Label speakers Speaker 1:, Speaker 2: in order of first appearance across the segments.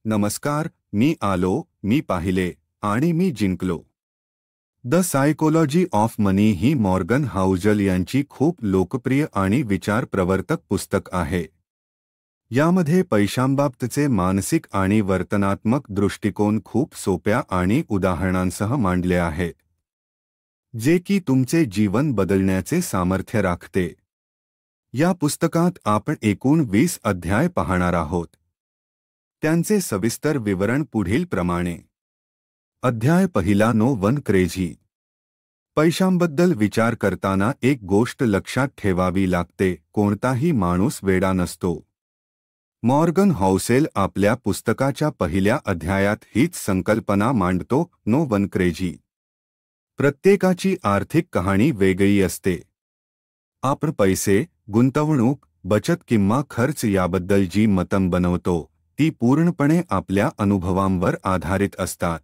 Speaker 1: नमस्कार, मी आलो, मी पाहिले आणि मी जिंकलो. The psychology of money he Morgan Housel यांची खूप लोकप्रिय आणि विचार प्रवर्तक पुस्तक आहे. यामध्ये पैशांबाबतचे मानसिक आणि वर्तनात्मक दृष्टिकोन खूप सोप्या आणि उदाहरणांसह मांडले आहेत, जे की तुमचे जीवन बदलण्याचे सामर्थ्य राखते. या पुस्तकात आपण एकूण 20 अध्याय पाहणार आहोत. त्यांचे सविस्तर विवरण पुढील प्रमाणे. अध्याय पहिला, नो वन क्रेझी. पैशांबद्दल विचार करताना एक गोष्ट लक्षात ठेवावी लागते, कोणताही माणूस वेडा नसतो. मॉर्गन हाउसेल आपल्या पुस्तकाच्या पहिल्या अध्यायात हीच संकल्पना मांडतो, नो वन क्रेझी. प्रत्येकाची आर्थिक कहाणी वेगळी असते. आपण पैसे, गुंतवणूक, बचत किंवा खर्च याबद्दल जी मतं बनवतो ती पूर्णपणे आपल्या अनुभवांवर आधारित असतात.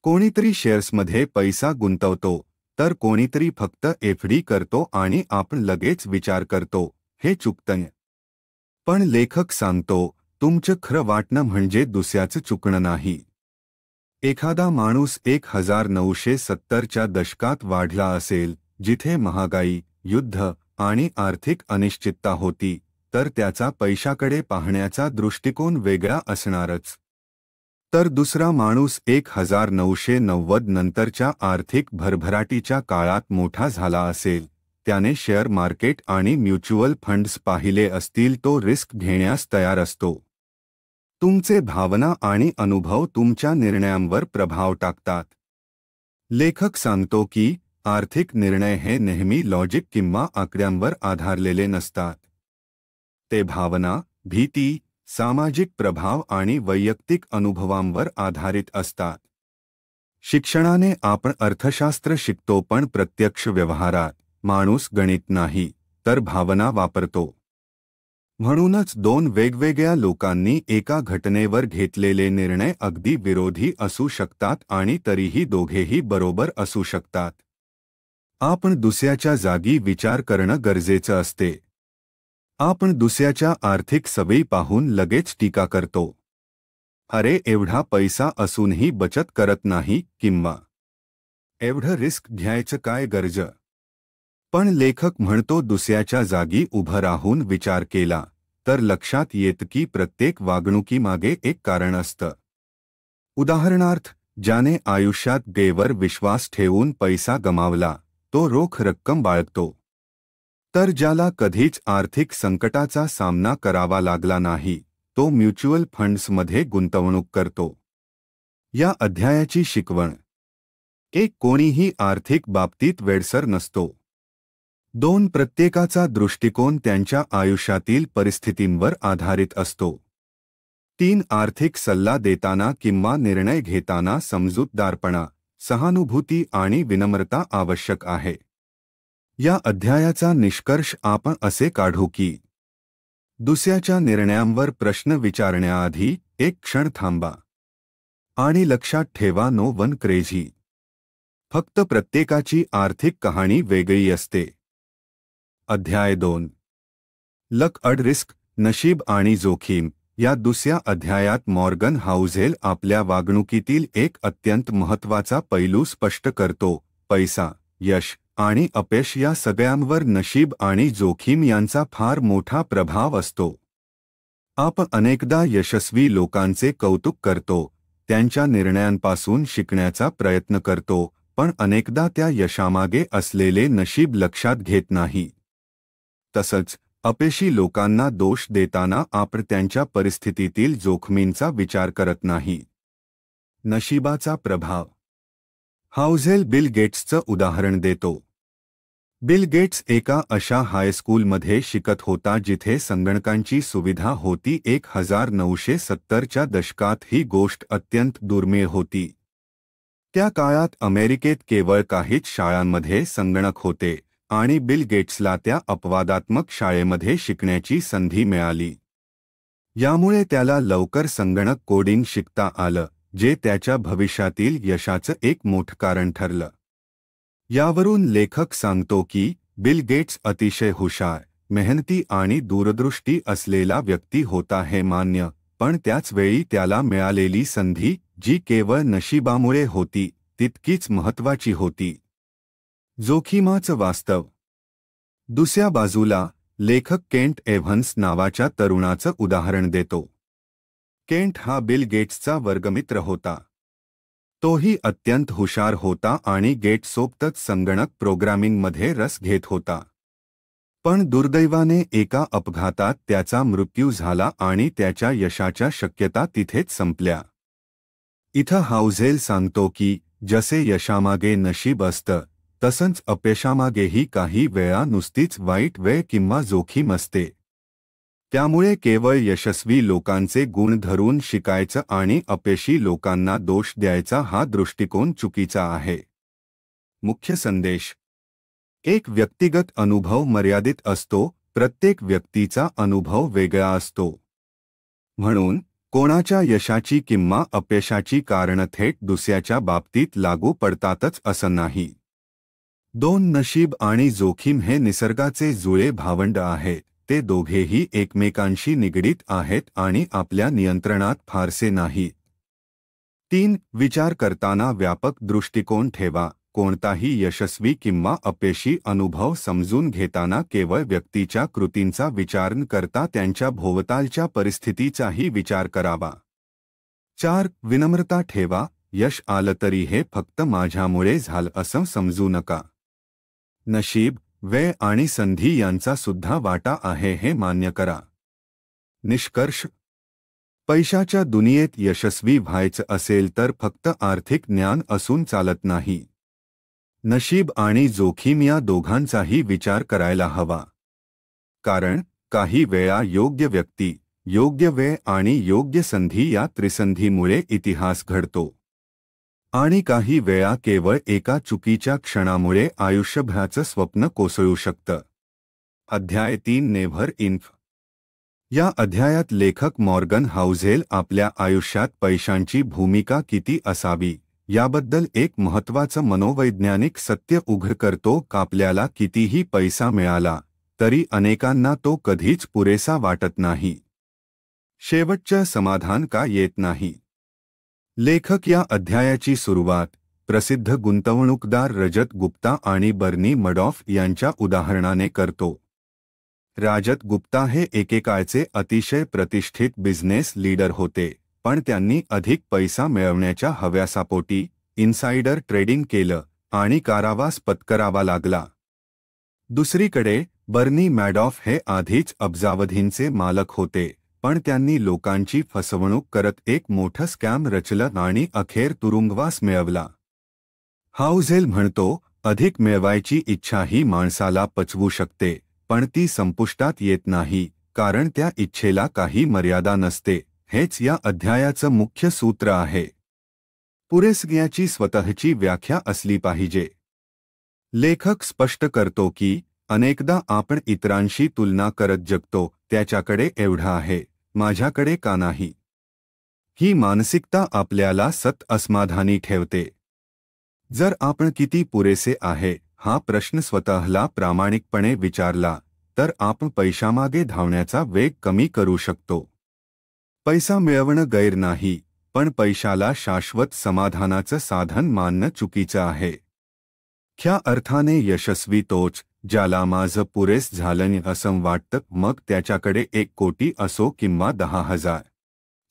Speaker 1: कोणीतरी शेअर्समध्ये पैसा गुंतवतो, तर कोणीतरी फक्त एफडी करतो आणि आपण लगेच विचार करतो, हे चुकतंय. पण लेखक सांगतो, तुमचं खरं वाटणं म्हणजे दुसऱ्याचं चुकणं नाही. एखादा माणूस 1970च्या दशकात वाढला असेल, जिथे महागाई, युद्ध आणि आर्थिक अनिश्चितता होती, तर त्याचा पैशाकडे पाहण्याचा दृष्टिकोन वेगळा असणारच. तर दुसरा माणूस 1990 नंतरच्या आर्थिक भरभराटीच्या काळात मोठा झाला असेल, त्याने शेअर मार्केट आणि म्युच्युअल फंड्स पाहिले असतील, तो रिस्क घेण्यास तयार असतो. तुमचे भावना आणि अनुभव तुमच्या निर्णयांवर प्रभाव टाकतात. लेखक सांगतो की आर्थिक निर्णय हे नेहमी लॉजिक किंवा आकड्यांवर आधारलेले नसतात. ते भावना, भीती, सामाजिक प्रभाव आणि वैयक्तिक अनुभवांवर आधारित असतात. शिक्षणाने आपण अर्थशास्त्र शिकतो, पण प्रत्यक्ष व्यवहारात माणूस गणित नाही, तर भावना वापरतो. म्हणूनच दोन वेगवेगळ्या लोकांनी एका घटनेवर घेतलेले निर्णय अगदी विरोधी असू शकतात आणि तरीही दोघेही बरोबर असू शकतात. आपण दुसऱ्याच्या जागी विचार करणं गरजेचं असते. आपण दुसऱ्याच्या आर्थिक सवयी पाहून लगेच टीका करतो. अरे, एवढा पैसा असूनही बचत करत नाही, किंवा एवढं रिस्क घ्यायचं काय गरज. पण लेखक म्हणतो, दुसऱ्याच्या जागी उभं राहून विचार केला तर लक्षात येतं की प्रत्येक वागणुकीमागे एक कारण असतं. उदाहरणार्थ, ज्याने आयुष्यात देवर विश्वास ठेवून पैसा गमावला, तो रोख रक्कम बाळगतो. तर ज्याला कधीच आर्थिक संकटाचा सामना करावा लागला नाही, तो म्युच्युअल फंड्समध्ये गुंतवणूक करतो. या अध्यायाची शिकवण: एक, कोणीही आर्थिक बाबतीत वेडसर नसतो. 2, प्रत्येकाचा दृष्टिकोन त्यांच्या आयुष्यातील परिस्थितींवर आधारित असतो. 3, आर्थिक सल्ला देताना किंवा निर्णय घेताना समजूतदारपणा, सहानुभूती आणि विनम्रता आवश्यक आहे. या अध्यायाचा निष्कर्ष आपण असे काढू की दुसऱ्याच्या निर्णयांवर प्रश्न विचारण्याआधी एक क्षण थांबा आणि लक्षात ठेवा, नो वन क्रेझी. फक्त प्रत्येकाची आर्थिक कहाणी वेगळी असते. अध्याय 2, लक अड रिस्क, नशीब आणि जोखीम. या दुसऱ्या अध्यायात मॉर्गन हाउसेल आपल्या वागणुकीतील एक अत्यंत महत्त्वाचा पैलू स्पष्ट करतो: पैसा, यश आणि अपयश या सगळ्यांवर नशीब आणि जोखीम यांचा फार मोठा प्रभाव असतो. आपण अनेकदा यशस्वी लोकांचे कौतुक करतो, त्यांच्या निर्णयांपासून शिकण्याचा प्रयत्न करतो, पण अनेकदा त्या यशामागे असलेले नशीब लक्षात घेत नाही. तसंच अपयशी लोकांना दोष देताना आपण त्यांच्या परिस्थितीतील जोखमींचा विचार करत नाही. नशिबाचा प्रभाव. हाउसेल बिल गेट्सचं उदाहरण देतो. बिल गेट्स एका अशा हायस्कूलमध्ये शिकत होता जिथे संगणकांची सुविधा होती. 1970च्या दशकात ही गोष्ट अत्यंत दुर्मिळ होती. त्या काळात अमेरिकेत केवळ काहीच शाळांमध्ये संगणक होते आणि बिल गेट्सला त्या अपवादात्मक शाळेमध्ये शिकण्याची संधी मिळाली. यामुळे त्याला लवकर संगणक कोडिंग शिकता आलं, जे त्याच्या भविष्यातील यशाचं एक मोठं कारण ठरलं. यावरून लेखक सांगतो की बिल गेट्स अतिशय हुशार, मेहनती आणि दूरदृष्टी असलेला व्यक्ती होता हे मान्य, पण त्याच वेळी त्याला मिळालेली संधी जी केवळ नशिबामुळे होती तितकीच महत्त्वाची होती. जोखीमाचं वास्तव. दुसऱ्या बाजूला लेखक केंट एव्हन्स नावाच्या तरुणाचं उदाहरण देतो. केंट हा बिल गेट्सचा वर्गमित्र होता. तोही अत्यंत हुशार होता आणि गेट्ससोबतच संगणक प्रोग्रामिंगमध्ये रस घेत होता. पण दुर्दैवाने एका अपघातात त्याचा मृत्यू झाला आणि त्याच्या यशाच्या शक्यता तिथेच संपल्या. इथं हाउझेल सांगतो की जसे यशामागे नशीब असतं तसंच अपयशामागेही काही वेळा नुसतीच वाईट वेळ किंवा जोखीम असते. त्यामुळे केवळ यशस्वी लोकांचे गुण धरून शिकायचं आणि अपयशी लोकांना दोष द्यायचा हा दृष्टिकोन चुकीचा आहे. मुख्य संदेश. एक व्यक्तिगत अनुभव मर्यादित असतो, प्रत्येक व्यक्तीचा अनुभव वेगळा असतो. म्हणून कोणाच्या यशाची किंवा अपयशाची कारणं थेट दुसऱ्याच्या बाबतीत लागू पडतातच असं नाही. 2 नशीब आणि जोखीम हे निसर्गाचे जुळे भावंड आहेत. ते दोघेही एकमेकांशी निगडीत आहेत आणि आपल्या नियंत्रणात फारसे नाहीत. 3 विचार करताना व्यापक दृष्टिकोन ठेवा. कोणताही यशस्वी किंवा अपयशी अनुभव समजून घेताना केवळ व्यक्तीच्या कृतींचा विचार न करता त्यांच्या भोवतालच्या परिस्थितीचाही विचार करावा. 4 विनम्रता ठेवा. यश आलं तरी हे फक्त माझ्यामुळे झालं असं समजू नका. नशीब, वेळ आणि संधी यांचा सुद्धा वाटा आहे हे मान्य करा. निष्कर्ष. पैशाच्या दुनियेत यशस्वी व्हायचं असेल तर फक्त आर्थिक ज्ञान असून चालत नाही. नशीब आणि जोखीम या दोघांचाही विचार करायला हवा. कारण काही वेळा योग्य व्यक्ती, योग्य वेळ आणि योग्य संधी या त्रिसंधीमुळे इतिहास घडतो. आणि काही वेळा केवळ एका चुकीच्या क्षणामुळे आयुष्यभराचं स्वप्न कोसळू शकतं. अध्याय 3 नेव्हर इन्फ. या अध्यायात लेखक मॉर्गन हाउझेल आपल्या आयुष्यात पैशांची भूमिका किती असावी याबद्दल एक महत्त्वाचं मनोवैज्ञानिक सत्य उघड करतो. आपल्याला कितीही पैसा मिळाला तरी अनेकांना तो कधीच पुरेसा वाटत नाही. शेवटचं समाधान का येत नाही. लेखक या अध्यायाची सुरुवात प्रसिद्ध गुंतवणूकदार रजत गुप्ता आणि बर्नी मडॉफ यांच्या उदाहरणाने करतो. रजत गुप्ता हे एकेकाळचे अतिशय प्रतिष्ठित बिझनेस लीडर होते, पण त्यांनी अधिक पैसा मिळवण्याच्या हव्यासापोटी इनसाइडर ट्रेडिंग केलं आणि कारावास पत्करावा लागला. दुसरीकडे बर्नी मॅडॉफ हे आधीच अब्जावधींचे मालक होते, पण त्यांनी लोकांची फसवणूक करत एक मोठं स्कॅम रचलं आणि अखेर तुरुंगवास मिळवला. हाउझेल म्हणतो, अधिक मिळवायची इच्छा ही माणसाला पचवू शकते, पण ती संपुष्टात येत नाही, कारण त्या इच्छेला काही मर्यादा नसते. हेच या अध्यायाचं मुख्य सूत्र आहे. पुरेसगियाची स्वतःची व्याख्या असली पाहिजे. लेखक स्पष्ट करतो की अनेकदा आपण इतरांशी तुलना करत जगतो. त्याच्याकडे एवढं आहे, माझ्याकडे का नाही. ही मानसिकता आपल्याला असमाधानी ठेवते. जर आपण किती पुरेसे आहे हा प्रश्न स्वतःला प्रामाणिकपणे विचारला तर आपण पैशामागे धावण्याचा वेग कमी करू शकतो. पैसा मिळवणं गैर नाही, पण पैशाला शाश्वत समाधानाचं साधन मानणं चुकीचं आहे. ख्या अर्थाने यशस्वी तोच ज्याला माझं पुरेस झालं असं वाटतं, मग त्याच्याकडे 1 कोटी असो किंवा 10,000.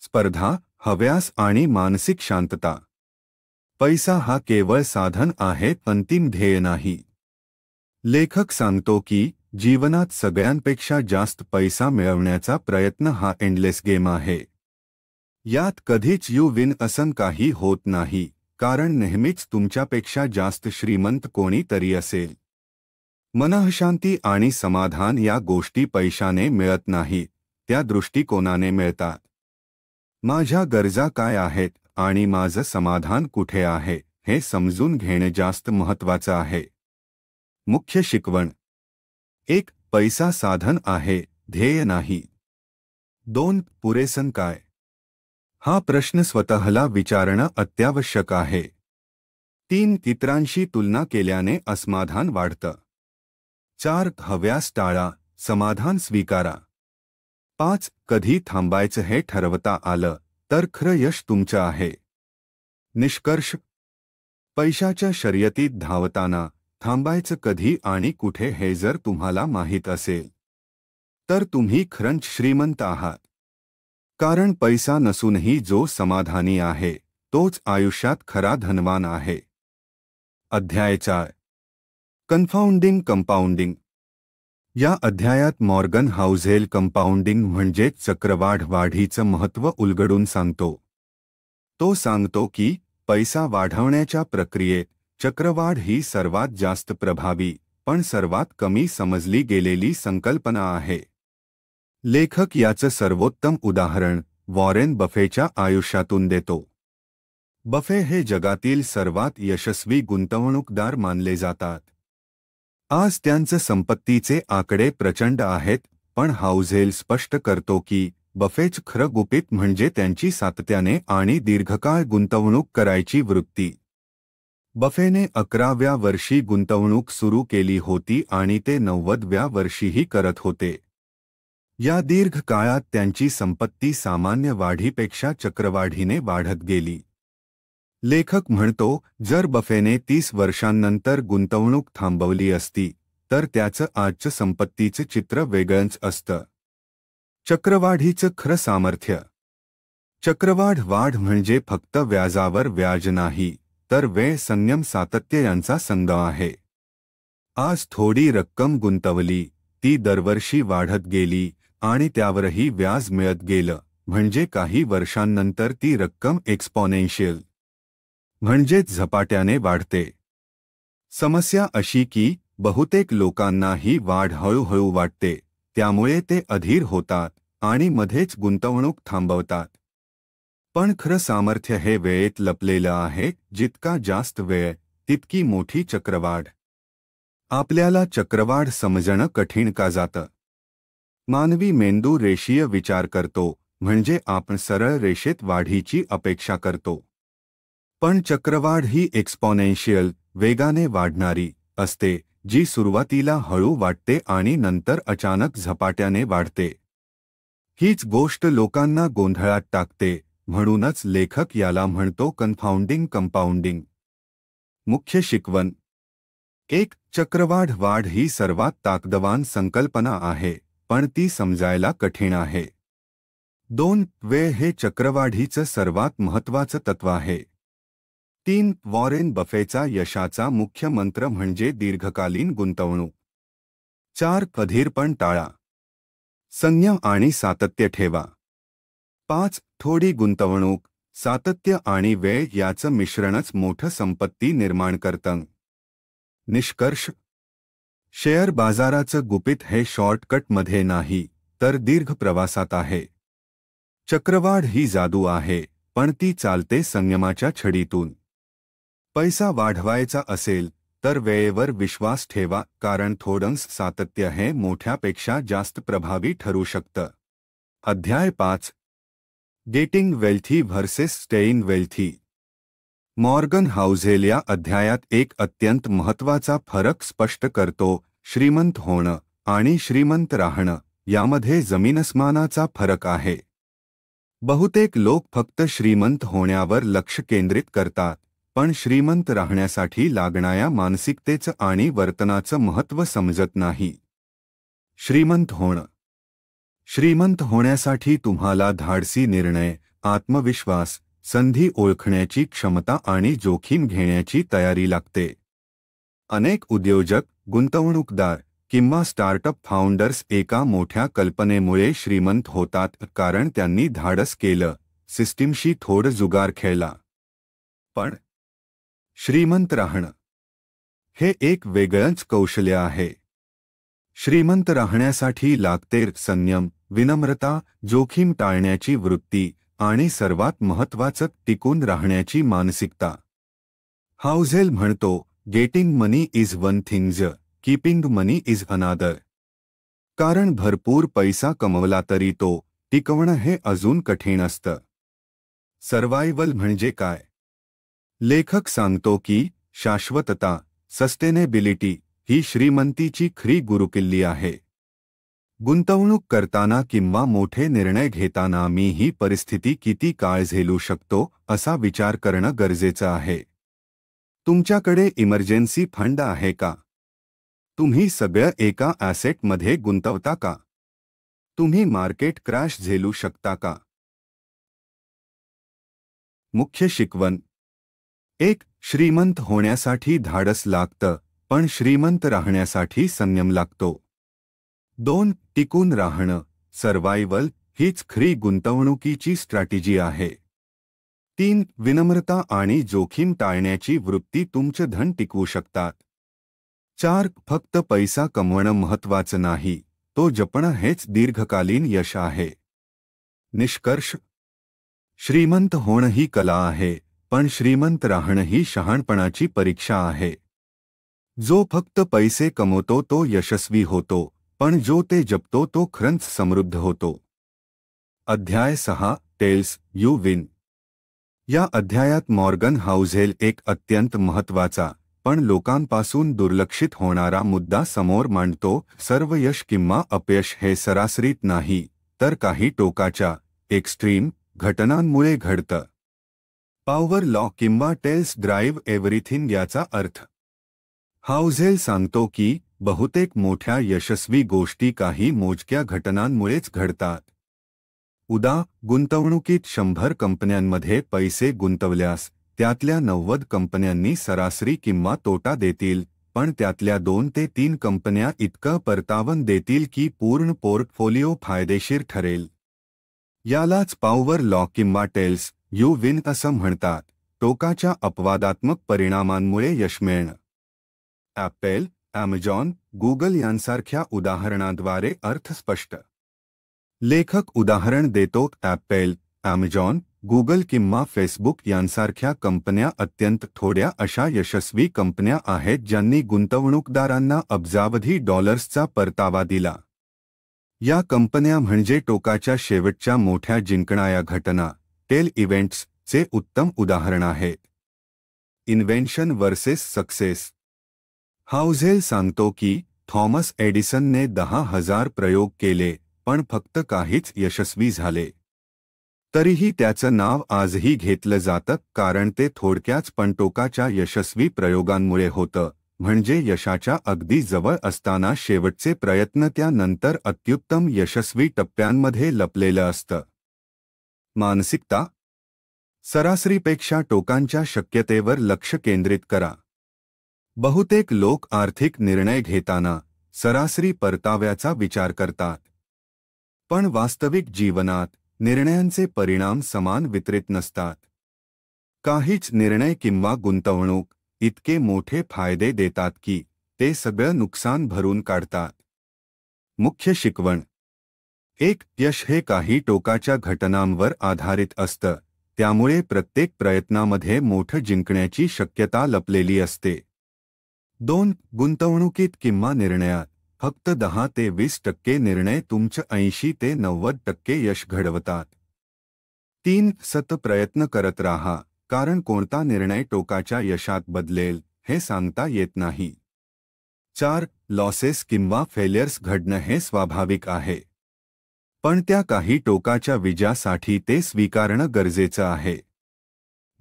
Speaker 1: स्पर्धा, हव्यास आणि मानसिक शांतता. पैसा हा केवळ साधन आहे, अंतिम ध्येय नाही. लेखक सांगतो की जीवनात सगळ्यांपेक्षा जास्त पैसा मिळवण्याचा प्रयत्न हा एंडलेस गेम आहे. यात कधीच यू विन असं काही होत नाही, कारण नेहमीच तुमच्यापेक्षा जास्त श्रीमंत कोणी तरी असेल. मनःशांती आणि समाधान या गोष्टी पैशाने मिळत नाहीत, त्या दृष्टिकोनाने मिळतात. माझ्या गरजा काय आहेत आणि माझं समाधान कुठे आहे हे समजून घेणे जास्त महत्त्वाचं आहे. मुख्य शिकवण. 1. पैसा साधन आहे, ध्येय नाही. 2. पुरेसं काय? हा प्रश्न स्वतःला विचारणं अत्यावश्यक आहे. 3. इतरांशी तुलना केल्याने असमाधान वाढतं. 4. हव्यास टाळा, समाधान स्वीकारा. 5. कधी थांबायचं हे ठरवता आलं तर खरं यश तुमचं आहे. निष्कर्ष: पैशाच्या शर्यतीत धावताना थांबायचं कधी आणि कुठे हे जर तुम्हाला माहीत असेल तर तुम्ही खरंच श्रीमंत आहात. कारण पैसा नसूनही जो समाधानी आहे तोच आयुष्यात खरा धनवान आहे. अध्याय 4. Confounding compounding. या अध्यायात मॉर्गन हाउझेल कंपाऊंडिंग म्हणजेच चक्रवाढ वाढीचं महत्त्व उलगडून सांगतो. तो सांगतो की पैसा वाढवण्याच्या प्रक्रियेत चक्रवाढ ही सर्वात जास्त प्रभावी पण सर्वात कमी समजली गेलेली संकल्पना आहे. लेखक याचं सर्वोत्तम उदाहरण वॉरेन बफेच्या आयुष्यातून देतो. बफे हे जगातील सर्वात यशस्वी गुंतवणूकदार मानले जातात. आज त्यांचं संपत्तीचे आकडे प्रचंड आहेत, पण हाउझेल स्पष्ट करतो की बफेचं खरं गुपित म्हणजे त्यांची सातत्याने आणि दीर्घकाळ गुंतवणूक करायची वृत्ती. बफेने 11व्या वर्षी गुंतवणूक सुरू केली होती आणि ते 90व्या वर्षीही करत होते. या दीर्घ काळात त्यांची संपत्ती सामान्य वाढीपेक्षा चक्रवाढीने वाढत गेली. लेखक म्हणतो, जर बफेने 30 वर्षांनंतर गुंतवणूक थांबवली असती तर त्याचं आजचं संपत्तीचं चित्र वेगळंच असतं. चक्रवाढीचं खरं सामर्थ्य. चक्रवाढ वाढ म्हणजे फक्त व्याजावर व्याज नाही, तर वेळ, संयम, सातत्य यांचा संगम आहे. आज थोडी रक्कम गुंतवली, ती दरवर्षी वाढत गेली आणि त्यावरही व्याज मिळत गेलं, म्हणजे काही वर्षांनंतर ती रक्कम एक्सपोनेन्शियल म्हणजेच झपाट्याने वाढते. समस्या अशी की बहुतेक लोकांना ही वाढ हळूहळू वाटते, त्यामुळे ते अधीर होतात आणि मध्येच गुंतवणूक थांबवतात. पण खरं सामर्थ्य हे वेळेत लपलेलं आहे. जितका जास्त वेळ तितकी मोठी चक्रवाढ. आपल्याला चक्रवाढ समजणं कठीण का जातं? मानवी मेंदू रेषीय विचार करतो, म्हणजे आपण सरळ रेषेत वाढीची अपेक्षा करतो. पण चक्रवाढ ही एक्सपोनेन्शियल, वेगाने वाढणारी असते, जी सुरुवातीला हळू वाटते आणि नंतर अचानक झपाट्याने वाढते. हीच गोष्ट लोकांना गोंधळात टाकते, म्हणूनच लेखक याला म्हणतो कन्फाउंडिंग कंपाऊंडिंग. मुख्य शिकवण. 1. चक्रवाढ वाढ ही सर्वात ताकदवान संकल्पना आहे, पण ती समजायला कठीण आहे. 2. वेळ हे चक्रवाढीचं सर्वात महत्त्वाचं तत्व आहे. 3. वॉरेन बफेचा यशाचा मुख्य मंत्र म्हणजे दीर्घकालीन गुंतवणूक. 4. अधीरपण टाळा. संयम आणि सातत्य ठेवा. 5. थोडी गुंतवणूक, सातत्य आणि वेळ याचं मिश्रणच मोठं संपत्ती निर्माण करतं. निष्कर्ष. शेअर बाजाराचं गुपित हे शॉर्टकटमध्ये नाही, तर दीर्घ प्रवासात आहे. चक्रवाढ ही जादू आहे, पण ती चालते संयमाच्या छडीतून. पैसा वाढवायचा असेल तर वेळेवर विश्वास ठेवा, कारण थोडंसं सातत्य हे मोठ्यापेक्षा जास्त प्रभावी ठरू शकतं. अध्याय 5. Getting wealthy versus staying wealthy. Morgan Housel या अध्यायात एक अत्यंत महत्त्वाचा फरक स्पष्ट करतो. श्रीमंत होणं आणि श्रीमंत राहणं यामध्ये जमीनस्मानाचा फरक आहे. बहुतेक लोक फक्त श्रीमंत होण्यावर लक्ष केंद्रित करतात, पण श्रीमंत राहण्यासाठी लागणाऱ्या मानसिकतेचं आणि वर्तनाचं महत्त्व समजत नाही. श्रीमंत होणं. श्रीमंत होण्यासाठी तुम्हाला धाडसी निर्णय, आत्मविश्वास, संधी ओळखण्याची क्षमता आणि जोखीम घेण्याची तयारी लागते. अनेक उद्योजक, गुंतवणूकदार किंवा स्टार्टअप फाउंडर्स एका मोठ्या कल्पनेमुळे श्रीमंत होतात, कारण त्यांनी धाडस केलं, सिस्टीमशी थोडं जुगार खेळला. पण श्रीमंत राहणं हे एक वेगळंच कौशल्य आहे. श्रीमंत राहण्यासाठी लागते संयम, विनम्रता, जोखीम टाळण्याची वृत्ती आणि सर्वात महत्त्वाचं टिकून राहण्याची मानसिकता. हाउझेल म्हणतो, getting money is one thing, keeping money is another. कारण भरपूर पैसा कमवला तरी तो टिकवणं हे अजून कठीण असतं. सर्व्हायव्हल म्हणजे काय? लेखक सांगतो की शाश्वतता, सस्टेनेबिलिटी ही श्रीमंतीची खरी गुरुकिल्ली आहे. गुंतवणूक करताना किंवा मोठे निर्णय घेताना मी ही परिस्थिती किती काळ झेलू शकतो असा विचार करणं गरजेचं आहे. तुमच्याकडे इमर्जन्सी फंड आहे का? तुम्ही सगळं एका ॲसेटमध्ये गुंतवता का? तुम्ही मार्केट क्रॅश झेलू शकता का? मुख्य शिकवण 1. श्रीमंत होण्यासाठी धाडस लागतं, पण श्रीमंत राहण्यासाठी संयम लागतो. 2. टिकून राहणं, सर्व्हायव्हल हीच खरी गुंतवणुकीची स्ट्रॅटेजी आहे. 3. विनम्रता आणि जोखीम टाळण्याची वृत्ती तुमचं धन टिकवू शकतात. 4. फक्त पैसा कमवणं महत्त्वाचं नाही, तो जपणं हेच दीर्घकालीन यश आहे. निष्कर्ष: श्रीमंत होणं ही कला आहे, पण श्रीमंत राहणं ही शहाणपणाची परीक्षा आहे. जो फक्त पैसे कमवतो तो यशस्वी होतो, पण जो ते जपतो तो खरंच समृद्ध होतो. अध्याय 6. Tells you win. या अध्यायात मॉर्गन हाउझेल एक अत्यंत महत्त्वाचा पण लोकांपासून दुर्लक्षित होणारा मुद्दा समोर मांडतो. सर्व यश किंवा अपयश हे सरासरीत नाही, तर काही टोकाच्या एक्स्ट्रीम घटनांमुळे घडतं. पॉवर लॉ किंवा टेल्स ड्राईव्ह एव्हरीथिंग याचा अर्थ. हाउझेल सांगतो की बहुतेक मोठ्या यशस्वी गोष्टी काही मोजक्या घटनांमुळेच घडतात. गुंतवणुकीत 100 कंपन्यांमध्ये पैसे गुंतवल्यास त्यातल्या 90 कंपन्यांनी सरासरी किंवा तोटा देतील, पण त्यातल्या 2 ते 3 कंपन्या इतकं परतावं देतील की पूर्ण पोर्टफोलिओ फायदेशीर ठरेल. यालाच पॉवर लॉ किंवा टेल्स यू विन असं म्हणतात. टोकाच्या अपवादात्मक परिणामांमुळे यश मिळणं. ॲपल, ॲमेझॉन, गुगल यांसारख्या उदाहरणाद्वारे अर्थ स्पष्ट. लेखक उदाहरण देतो. ॲपल, ॲमेझॉन, गुगल किंवा फेसबुक यांसारख्या कंपन्या अत्यंत थोड्या अशा यशस्वी कंपन्या आहेत ज्यांनी गुंतवणूकदारांना अब्जावधी डॉलर्सचा परतावा दिला. या कंपन्या म्हणजे टोकाच्या शेवटच्या मोठ्या जिंकणाऱ्या घटना, टेल इव्हेंट्स चे उत्तम उदाहरण आहेत. Invention versus success. हाउझेल सांगतो की थॉमस एडिसनने 10,000 प्रयोग केले, पण फक्त काहीच यशस्वी झाले. तरीही त्याचं नाव आजही घेतलं जातं, कारण ते थोडक्याच पण टोकाच्या यशस्वी प्रयोगांमुळे होतं. म्हणजे यशाच्या अगदी जवळ असताना शेवटचे प्रयत्न त्यानंतर अत्युत्तम यशस्वी टप्प्यांमध्ये लपलेलं असतं. मानसिकता. सरासरीपेक्षा टोकांच्या शक्यतेवर लक्ष केंद्रित करा. बहुतेक लोक आर्थिक निर्णय घेताना सरासरी परताव्याचा विचार करतात. पण वास्तविक जीवनात निर्णयांचे परिणाम समान वितरित नसतात. काहीच निर्णय किंवा गुंतवणूक इतके मोठे फायदे देतात की ते सगळं नुकसान भरून काढतात. मुख्य शिकवण 1. यश हे काही टोकाच्या घटनांवर आधारित असतं, त्यामुळे प्रत्येक प्रयत्नामध्ये मोठं जिंकण्याची शक्यता लपलेली असते. 2. गुंतवणुकीत किंवा निर्णयात फक्त 10 ते 20% निर्णय तुमचं 80 ते 90% यश घडवतात. 3. सतत प्रयत्न करत राहा, कारण कोणता निर्णय टोकाच्या यशात बदलेल हे सांगता येत नाही. 4. लॉसेस किंवा फेलियर्स घडणं हे स्वाभाविक आहे, पण त्या काही टोकाच्या विजयासाठी ते स्वीकारणं गरजेचं आहे.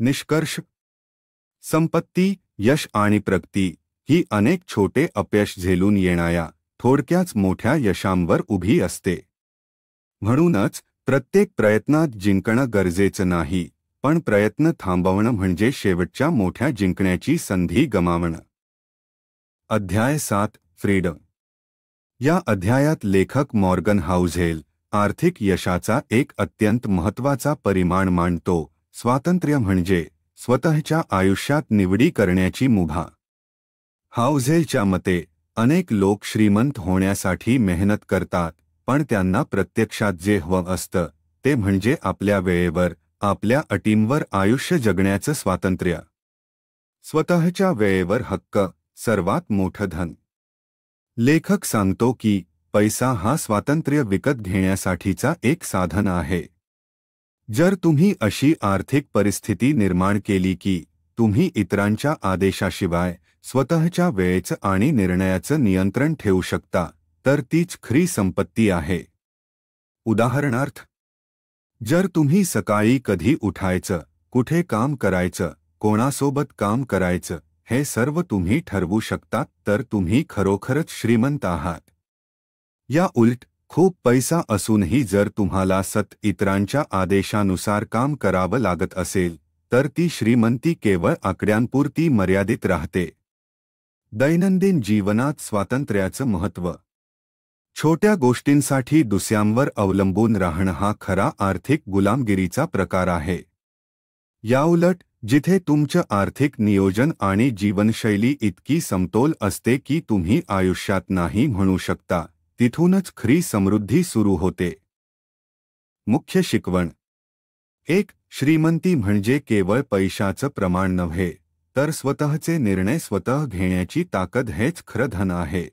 Speaker 1: निष्कर्ष: संपत्ती, यश आणि प्रगती ही अनेक छोटे अपयश झेलून येणाऱ्या थोडक्याच मोठ्या यशांवर उभी असते. म्हणूनच प्रत्येक प्रयत्नात जिंकणं गरजेचं नाही, पण प्रयत्न थांबवणं म्हणजे शेवटच्या मोठ्या जिंकण्याची संधी गमावणं. अध्याय 7. फ्रीडम. या अध्यायात लेखक मॉर्गन हाउझेल आर्थिक यशाचा एक अत्यंत महत्त्वाचा परिमाण मांडतो. स्वातंत्र्य म्हणजे स्वतःच्या आयुष्यात निवडी करण्याची मुभा. हाउझेलच्या मते अनेक लोक श्रीमंत होण्यासाठी मेहनत करतात, पण त्यांना प्रत्यक्षात जे हवं असतं ते म्हणजे आपल्या वेळेवर, आपल्या अटींवर आयुष्य जगण्याचं स्वातंत्र्य. स्वतःच्या वेळेवर हक्क सर्वात मोठं धन. लेखक सांगतो की पैसा हा स्वातंत्र्य विकत घेण्यासाठीचा एक साधन आहे. जर तुम्ही अशी आर्थिक परिस्थिती निर्माण केली की तुम्ही इतरांच्या आदेशाशिवाय स्वतःच्या वेळेचं आणि निर्णयाचं नियंत्रण ठेवू शकता, तर तीच खरी संपत्ती आहे. उदाहरणार्थ, जर तुम्ही सकाळी कधी उठायचं, कुठे काम करायचं, कोणासोबत काम करायचं हे सर्व तुम्ही ठरवू शकता, तर तुम्ही खरोखरच श्रीमंत आहात. या उलट, खूप पैसा असूनही जर तुम्हाला इतरांच्या आदेशानुसार काम करावं लागत असेल, तर ती श्रीमंती केवळ आकड्यांपुरती मर्यादित राहते. दैनंदिन जीवनात स्वातंत्र्याचं महत्त्व. छोट्या गोष्टींसाठी दुसऱ्यांवर अवलंबून राहणं हा खरा आर्थिक गुलामगिरीचा प्रकार आहे. याउलट, जिथे तुमचं आर्थिक नियोजन आणि जीवनशैली इतकी समतोल असते की तुम्ही आयुष्यात नाही म्हणू शकता, तिथूनच खरी समृद्धी सुरू होते. मुख्य शिकवण. 1. श्रीमंती म्हणजे केवळ पैशाचं प्रमाण नव्हे, तर स्वतःचे निर्णय स्वतः घेण्याची ताकद हेच खरं धन आहे.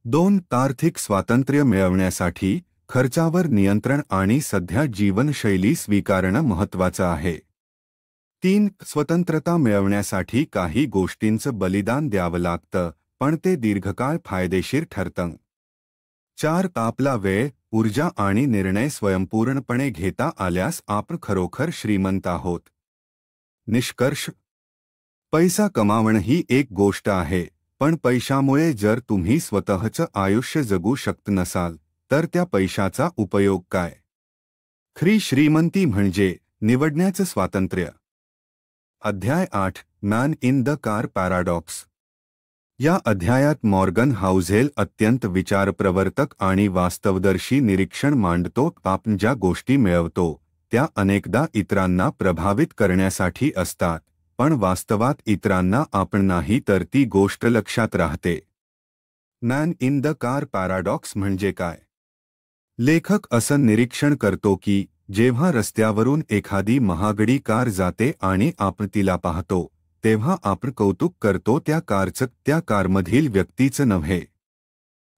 Speaker 1: 2. आर्थिक स्वातंत्र्य मिळवण्यासाठी खर्चावर नियंत्रण आणि सध्या जीवनशैली स्वीकारणं महत्त्वाचं आहे. 3. स्वतंत्रता मिळवण्यासाठी काही गोष्टींचं बलिदान द्यावं लागतं, पण ते दीर्घकाळ फायदेशीर ठरतं. 4. आपला वेळ, ऊर्जा आणि निर्णय स्वयंपूर्णपणे घेता आल्यास आपण खरोखर श्रीमंत आहोत. निष्कर्ष. पैसा कमावणं ही एक गोष्ट आहे, पण पैशामुळे जर तुम्ही स्वतःचं आयुष्य जगू शकत नसाल, तर त्या पैशाचा उपयोग काय? खरी श्रीमंती म्हणजे निवडण्याचं स्वातंत्र्य. अध्याय 8. Man in the car paradox. या अध्यायात मॉर्गन हाउझेल अत्यंत विचारप्रवर्तक आणि वास्तवदर्शी निरीक्षण मांडतो. आपण ज्या गोष्टी मिळवतो त्या अनेकदा इतरांना प्रभावित करण्यासाठी असतात, पण वास्तवात इतरांना आपण नाही तर ती गोष्ट लक्षात राहते. Man in the car paradox म्हणजे काय? लेखक असं निरीक्षण करतो की जेव्हा रस्त्यावरून एखादी महागडी कार जाते आणि आपण तिला पाहतो, तेव्हा आपण कौतुक करतो त्या कारचं, त्या कारमधील व्यक्तीचं नव्हे.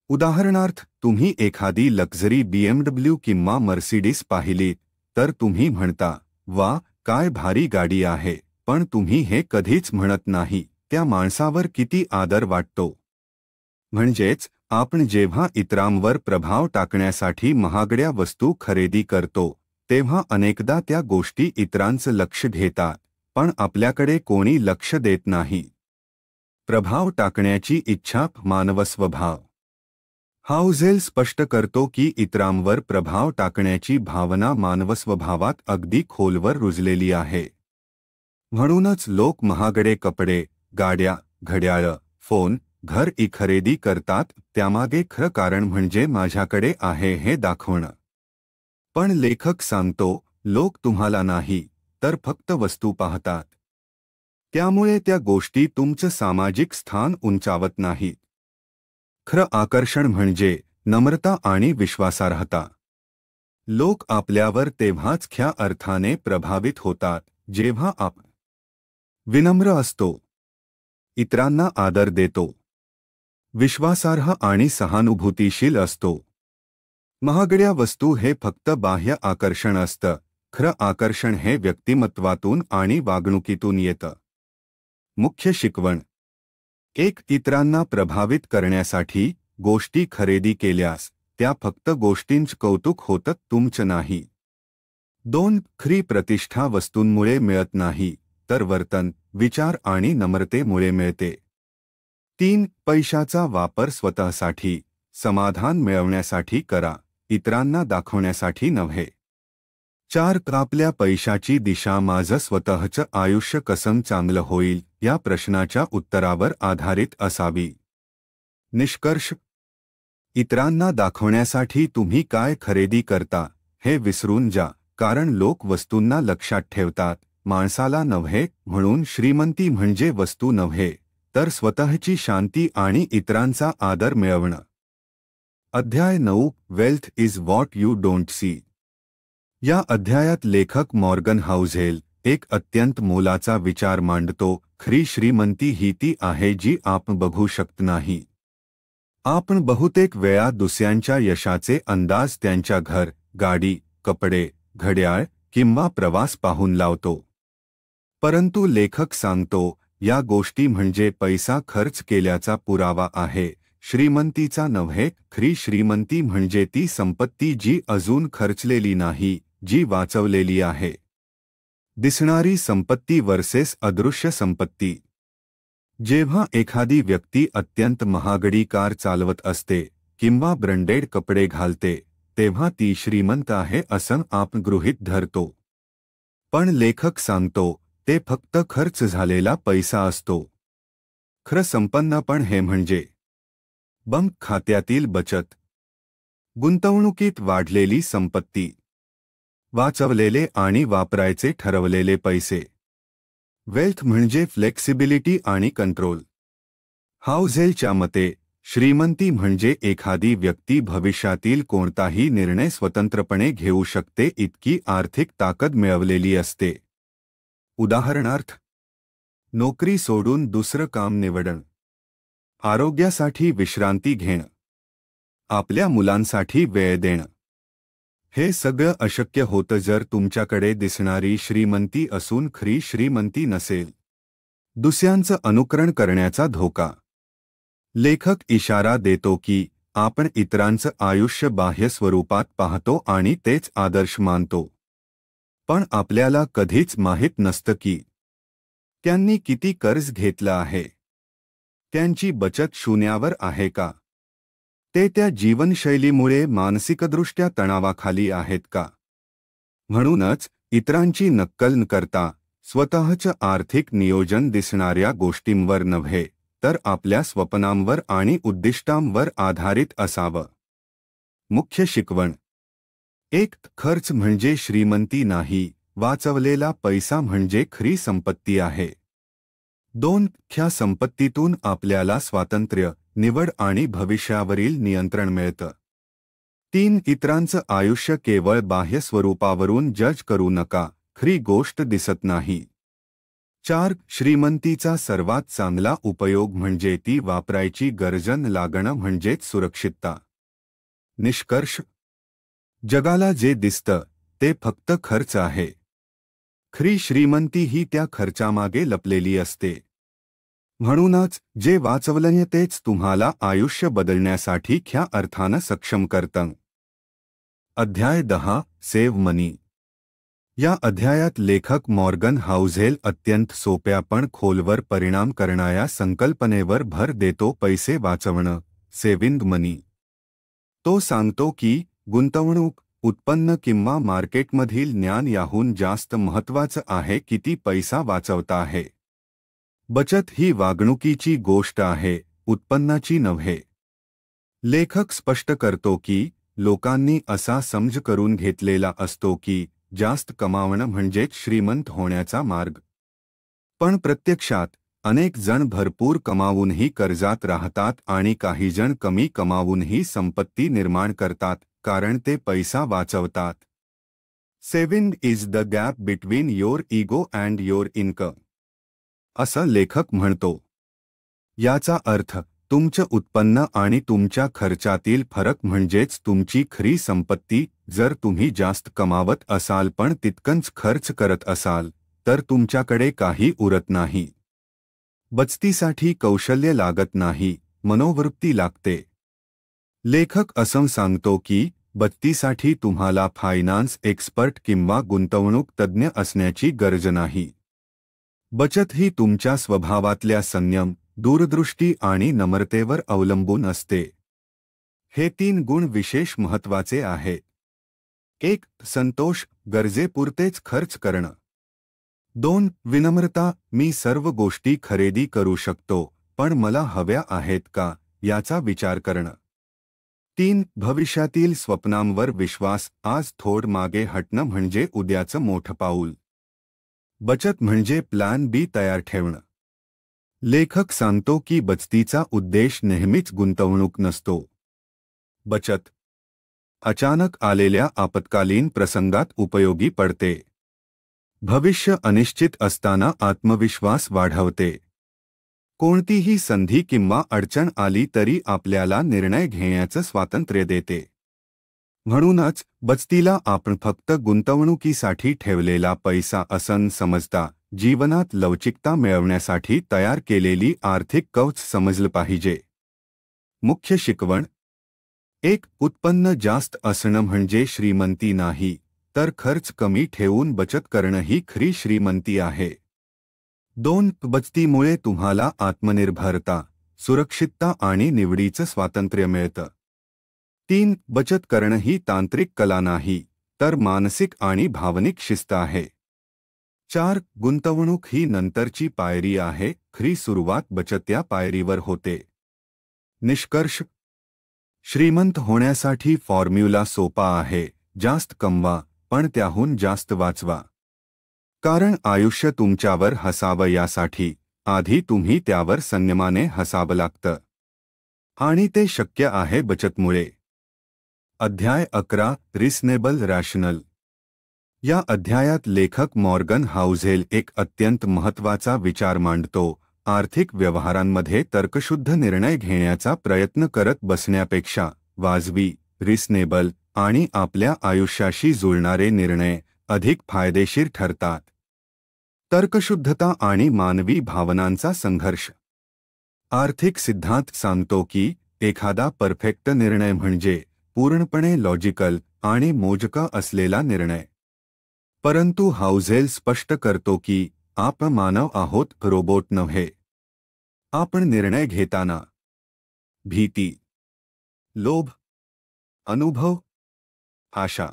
Speaker 1: उदाहरणार्थ, तुम्ही एखादी लक्झरी BMW किंवा मर्सिडीज पाहिली तर तुम्ही म्हणता, वा, काय भारी गाडी आहे, पण तुम्ही हे कधीच म्हणत नाही, त्या माणसावर किती आदर वाटतो. म्हणजेच, आपण जेव्हा इतरांवर प्रभाव टाकण्यासाठी महागड्या वस्तू खरेदी करतो, तेव्हा अनेकदा त्या गोष्टी इतरांचं लक्ष घेतात, पण आपल्याकडे कोणी लक्ष देत नाही. प्रभाव टाकण्याची इच्छा मानव स्वभाव. हाउझेल स्पष्ट करतो की इतरांवर प्रभाव टाकण्याची भावना मानव स्वभावात अगदी खोलवर रुजलेली आहे. म्हणूनच लोक महागडे कपडे, गाड्या, घड्याळं, फोन, घर खरेदी करतात. त्यामागे खरं कारण म्हणजे माझ्याकडे आहे हे दाखवणं. पण लेखक सांगतो, लोक तुम्हाला नाही तर फक्त वस्तू पाहतात. त्यामुळे त्या गोष्टी तुमचं सामाजिक स्थान उंचावत नाहीत. खरं आकर्षण म्हणजे नम्रता आणि विश्वासार्हता. लोक आपल्यावर तेव्हाच खऱ्या अर्थाने प्रभावित होतात जेव्हा आपण विनम्र असतो, इतरांना आदर देतो, विश्वासार्ह आणि सहानुभूतीशील असतो. महागड्या वस्तू हे फक्त बाह्य आकर्षण असतं. खरं आकर्षण हे व्यक्तिमत्वातून आणि वागणुकीतून येतं. मुख्य शिकवण. 1. इतरांना प्रभावित करण्यासाठी गोष्टी खरेदी केल्यास त्या फक्त गोष्टींचं कौतुक होतं, तुमचं नाही. 2. खरी प्रतिष्ठा वस्तूंमुळे मिळत नाही, तर वर्तन, विचार आणि नम्रतेमुळे मिळते. 3. पैशाचा वापर स्वतःसाठी, समाधान मिळवण्यासाठी करा, इतरांना दाखवण्यासाठी नव्हे. 4. आपल्या पैशाची दिशा माझं स्वतःचं आयुष्य कसं चांगलं होईल या प्रश्नाच्या उत्तरावर आधारित असावी. निष्कर्ष. इतरांना दाखवण्यासाठी तुम्ही काय खरेदी करता हे विसरून जा, कारण लोक वस्तूंना लक्षात ठेवतात, माणसाला नव्हे. म्हणून श्रीमंती म्हणजे वस्तू नव्हे, तर स्वतःची शांती आणि इतरांचा आदर मिळवणं. अध्याय 9. Wealth is what you don't see. या अध्यायात लेखक मॉर्गन हाउझेल एक अत्यंत मोलाचा विचार मांडतो. खरी श्रीमंती ही ती आहे जी आपण बघू शकत नाही. आपण बहुतेक वेळा दुसऱ्यांच्या यशाचे अंदाज त्यांच्या घर, गाडी, कपडे, घड्याळ किंवा प्रवास पाहून लावतो. परंतु लेखक सांगतो, या गोष्टी म्हणजे पैसा खर्च केल्याचा पुरावा आहे. श्रीमंतीचा नव्हे, खरी श्रीमंती म्हणजे ती संपत्ती जी अजून खर्चलेली नाही, जी वाचवलेली आहे. दिसणारी संपत्ती वर्सेस अदृश्य संपत्ती. जेव्हा एखादी व्यक्ती अत्यंत महागडी कार चालवत असते किंवा ब्रँडेड कपडे घालते, तेव्हा ती श्रीमंत आहे असं आपण गृहीत धरतो. पण लेखक सांगतो, ते फक्त खर्च झालेला पैसा असतो. खरं संपन्नपण हे म्हणजे बँक खात्यातील बचत, गुंतवणुकीत वाढलेली संपत्ती, वाचवलेले आणि वापरायचे ठरवलेले पैसे. वेल्थ म्हणजे फ्लेक्सिबिलिटी आणि कंट्रोल. हाउझेलच्या मते श्रीमंती म्हणजे एखादी व्यक्ती भविष्यातील कोणताही निर्णय स्वतंत्रपणे घेऊ शकते इतकी आर्थिक ताकद मिळवलेली असते. उदाहरणार्थ, नोकरी सोडून दुसरं काम निवडणं, आरोग्यासाठी विश्रांती घेणं, आपल्या मुलांसाठी वेळ देणं. हे सगळं अशक्य होतं जर तुमच्याकडे दिसणारी श्रीमंती असून खरी श्रीमंती नसेल. दुसऱ्यांचं अनुकरण करण्याचा धोका. लेखक इशारा देतो की आपण इतरांचं आयुष्य बाह्य स्वरूपात पाहतो आणि तेच आदर्श मानतो. पण आपल्याला कधीच माहीत नसतं की त्यांनी किती कर्ज घेतलं आहे, त्यांची बचत शून्यावर आहे का, ते त्या जीवनशैलीमुळे मानसिकदृष्ट्या तणावाखाली आहेत का. म्हणूनच इतरांची नक्कल न करता स्वतःचं आर्थिक नियोजन दिसणाऱ्या गोष्टींवर नव्हे, तर आपल्या स्वप्नांवर आणि उद्दिष्टांवर आधारित असावं. मुख्य शिकवण. 1. खर्च म्हणजे श्रीमंती नाही, वाचवलेला पैसा म्हणजे खरी संपत्ती आहे. 2. ह्या संपत्तीतून आपल्याला स्वातंत्र्य, निवड आणि भविष्यावरील नियंत्रण मिळतं. 3. इतरांचं आयुष्य केवळ बाह्य स्वरूपावरून जज करू नका, खरी गोष्ट दिसत नाही. 4. श्रीमंतीचा सर्वात चांगला उपयोग म्हणजे ती वापरायची गरज न लागणं म्हणजेच सुरक्षितता. निष्कर्ष. जगाला जे दिसतं ते फक्त खर्च आहे. खरी श्रीमंती ही त्या खर्चामागे लपलेली असते. म्हणूनच जे वाचवलंय तेच तुम्हाला आयुष्य बदलण्यासाठी ख्या अर्थानं सक्षम करतं. अध्याय 10. सेव्ह मनी. या अध्यायात लेखक मॉर्गन हाउझेल अत्यंत सोप्या पण खोलवर परिणाम करणाऱ्या संकल्पनेवर भर देतो, पैसे वाचवणं, सेव्हिंग मनी. तो सांगतो की गुंतवणूक, उत्पन्न किंवा मार्केटमधील ज्ञान याहून जास्त महत्त्वाचं आहे किती पैसा वाचवता आहे. बचत ही वागणुकीची गोष्ट आहे, उत्पन्नाची नव्हे. लेखक स्पष्ट करतो की लोकांनी असा समज करून घेतलेला असतो की जास्त कमावणं म्हणजेच श्रीमंत होण्याचा मार्ग. पण प्रत्यक्षात अनेक जण भरपूर कमावूनही कर्जात राहतात आणि काही जण कमी कमावूनही संपत्ती निर्माण करतात, कारण ते पैसा वाचवतात. Saving is the gap between your ego and your income, असं लेखक म्हणतो. याचा अर्थ तुमचं उत्पन्न आणि तुमच्या खर्चातील फरक म्हणजेच तुमची खरी संपत्ती. जर तुम्ही जास्त कमावत असाल पण तितकंच खर्च करत असाल, तर तुमच्याकडे काही उरत नाही. बचतीसाठी कौशल्य लागत नाही, मनोवृत्ती लागते. लेखक असं सांगतो की बचतीसाठी तुम्हाला फायनान्स एक्सपर्ट किंवा गुंतवणूक तज्ज्ञ असण्याची गरज नाही. बचत ही तुमच्या स्वभावातल्या संयम, दूरदृष्टी आणि नम्रतेवर अवलंबून असते. हे 3 गुण विशेष महत्त्वाचे आहेत. 1. संतोष, गरजेपुरतेच खर्च करणं. 2. विनम्रता, मी सर्व गोष्टी खरेदी करू शकतो, पण मला हव्या आहेत का याचा विचार करणं. 3. भविष्यातील स्वप्नांवर विश्वास, आज थोड मागे हटणं म्हणजे उद्याचं मोठं पाऊल. बचत म्हणजे प्लॅन बी तयार ठेवणं. लेखक सांगतो की बचतीचा उद्देश नेहमीच गुंतवणूक नसतो. बचत अचानक आलेल्या आपत्कालीन प्रसंगात उपयोगी पडते. भविष्य अनिश्चित असताना आत्मविश्वास वाढवते. कोणतीही संधी किंवा अडचण आली तरी आपल्याला निर्णय घेण्याचं स्वातंत्र्य देते. म्हणूनच बचतीला आपण फक्त गुंतवणुकीसाठी ठेवलेला पैसा असं समजता जीवनात लवचिकता मिळवण्यासाठी तयार केलेली आर्थिक कवच समजलं पाहिजे. मुख्य शिकवण 1. उत्पन्न जास्त असणं म्हणजे श्रीमंती नाही, तर खर्च कमी ठेवून बचत करणं ही खरी श्रीमंती आहे. 2. बचतीमुळे तुम्हाला आत्मनिर्भरता, सुरक्षितता आणि निवडीचं स्वातंत्र्य मिळतं. 3. बचत करणं ही तांत्रिक कला नाही, तर मानसिक आणि भावनिक शिस्त आहे. 4. गुंतवणूक ही नंतरची पायरी आहे, खरी सुरुवात बचत या पायरीवर होते. निष्कर्ष श्रीमंत होण्यासाठी फॉर्म्युला सोपा आहे, जास्त कमवा, पण त्याहून जास्त वाचवा. कारण आयुष्य तुमच्यावर हसावं यासाठी आधी तुम्ही त्यावर संयमाने हसावं लागतं. आणि ते शक्य आहे बचतमुळे. अध्याय 11 रिसनेबल रॅशनल. या अध्यायात लेखक मॉर्गन हाउझेल एक अत्यंत महत्त्वाचा विचार मांडतो. आर्थिक व्यवहारांमध्ये तर्कशुद्ध निर्णय घेण्याचा प्रयत्न करत बसण्यापेक्षा वाजवी, रिसनेबल आणि आपल्या आयुष्याशी जुळणारे निर्णय अधिक फायदेशीर ठरतात. तर्कशुद्धता आणि मानवी भावनांचा संघर्ष. आर्थिक सिद्धांत सांगतो की एखादा परफेक्ट निर्णय म्हणजे पूर्णपणे लॉजिकल आणि मोजका असलेला निर्णय. परंतु हाउझेल स्पष्ट करतो की आपण मानव आहोत, रोबोट नव्हे. आपण निर्णय घेताना भीती, लोभ, अनुभव, आशा,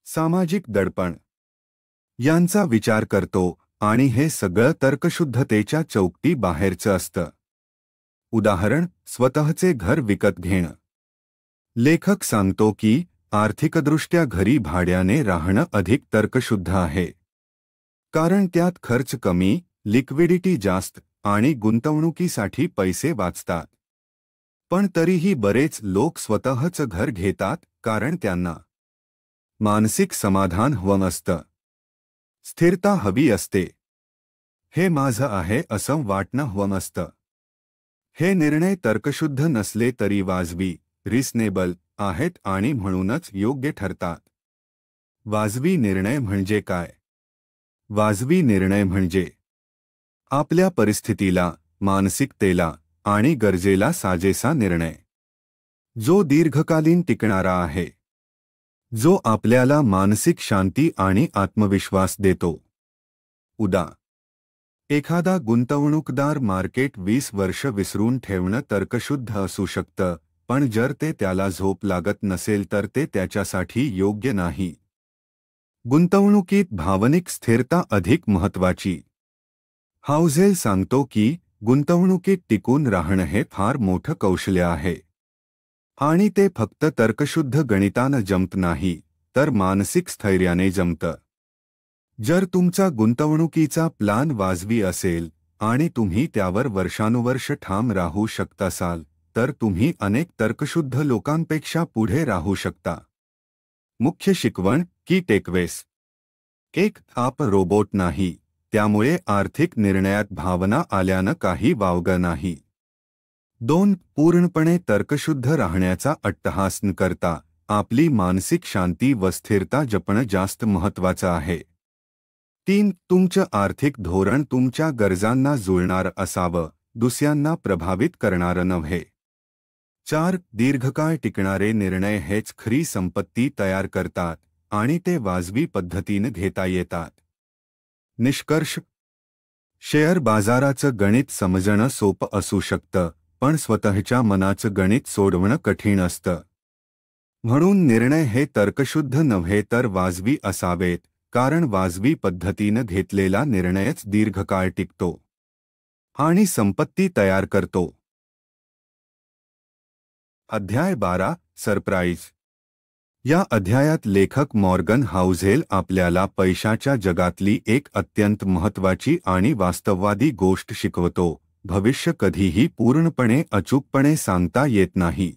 Speaker 1: सामाजिक दडपण यांचा विचार करतो आणि हे सगळं तर्कशुद्धतेच्या चौकटी बाहेरचं असतं. उदाहरण, स्वतःचे घर विकत घेणं. लेखक सांगतो की आर्थिकदृष्ट्या घरी भाड्याने राहणं अधिक तर्कशुद्ध आहे. कारण त्यात खर्च कमी, लिक्विडिटी जास्त आणि गुंतवणुकीसाठी पैसे वाचतात. पण तरीही बरेच लोक स्वतःचं घर घेतात कारण त्यांना मानसिक समाधान हवं असतं, स्थिरता हवी असते, हे माझं आहे असं वाटणं हवं असतं. हे निर्णय तर्कशुद्ध नसले तरी वाजवी, रिसनेबल आहेत आणि म्हणूनच योग्य ठरतात. वाजवी निर्णय म्हणजे काय? वाजवी निर्णय म्हणजे आपल्या परिस्थितीला, मानसिकतेला आणि गरजेला साजेसा निर्णय, जो दीर्घकालीन टिकणारा आहे, जो आपल्याला मानसिक शांती आणि आत्मविश्वास देतो. उदा. एखादा गुंतवणूकदार मार्केट 20 वर्ष विसरून ठेवणं तर्कशुद्ध असू शकतं, पण जर ते त्याला झोप लागत नसेल तर ते त्याच्यासाठी योग्य नाही. गुंतवणुकीत भावनिक स्थिरता अधिक महत्त्वाची. हाउझेल सांगतो की गुंतवणुकीत टिकून राहणं हे फार मोठं कौशल्य आहे. आणि ते फक्त तर्कशुद्ध गणितानं जमत नाही, तर मानसिक स्थैर्याने जमतं. जर तुमचा गुंतवणुकीचा प्लान वाजवी असेल आणि तुम्ही त्यावर वर्षानुवर्ष ठाम राहू शकतासाल, तर तुम्ही अनेक तर्कशुद्ध लोकांपेक्षा पुढे राहू शकता. मुख्य शिकवण की टेकवेस. 1. आप रोबोट नाही, त्यामुळे आर्थिक निर्णयात भावना आल्यानं काही वावगं नाही. 2. पूर्णपणे तर्कशुद्ध राहण्याचा अट्टहास न करता आपली मानसिक शांती व स्थिरता जपणं जास्त महत्त्वाचं आहे. 3. तुमचं आर्थिक धोरण तुमच्या गरजांना जुळणारं असावं, दुसऱ्यांना प्रभावित करणारं नव्हे. 4. दीर्घकाळ टिकणारे निर्णय हेच खरी संपत्ती तयार करतात आणि ते वाजवी पद्धतीनं घेता येतात. निष्कर्ष शेअर बाजाराचं गणित समजणं सोपं असू शकतं, पण स्वतःच्या मनाचं गणित सोडवणं कठीण असतं. म्हणून निर्णय हे तर्कशुद्ध नव्हे तर वाजवी असावेत, कारण वाजवी पद्धतीनं घेतलेला निर्णयच दीर्घकाळ टिकतो आणि संपत्ती तयार करतो. अध्याय 12 सरप्राईज. या अध्यायात लेखक मॉर्गन हाउझेल आपल्याला पैशाच्या जगातली एक अत्यंत महत्त्वाची आणि वास्तववादी गोष्ट शिकवतो. भविष्य कधीही पूर्णपणे अचूकपणे सांगता येत नाही.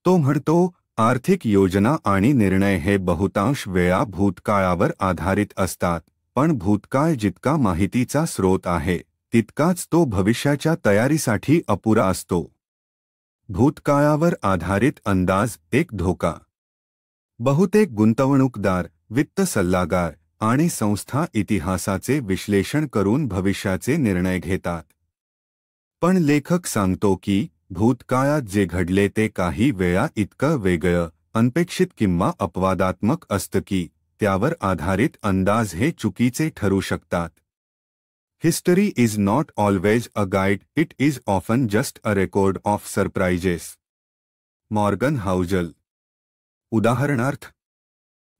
Speaker 1: तो म्हणतो, आर्थिक योजना आणि निर्णय हे बहुतांश वेळा भूतकाळावर आधारित असतात, पण भूतकाळ जितका माहितीचा स्रोत आहे, तितकाच तो भविष्याच्या तयारीसाठी अपुरा असतो. भूतकाळावर आधारित अंदाज एक धोका. बहुतेक गुंतवणूकदार, वित्त सल्लागार आणि संस्था इतिहासाचे विश्लेषण करून भविष्याचे निर्णय घेतात. पण लेखक सांगतो की भूतकाळात जे घडले ते काही वेळा इतकं वेगळं, अनपेक्षित किंवा अपवादात्मक असतं की त्यावर आधारित अंदाज हे चुकीचे ठरू शकतात. History is not always a guide, it is often just a record of surprises. Morgan Housel. उदाहरणार्थ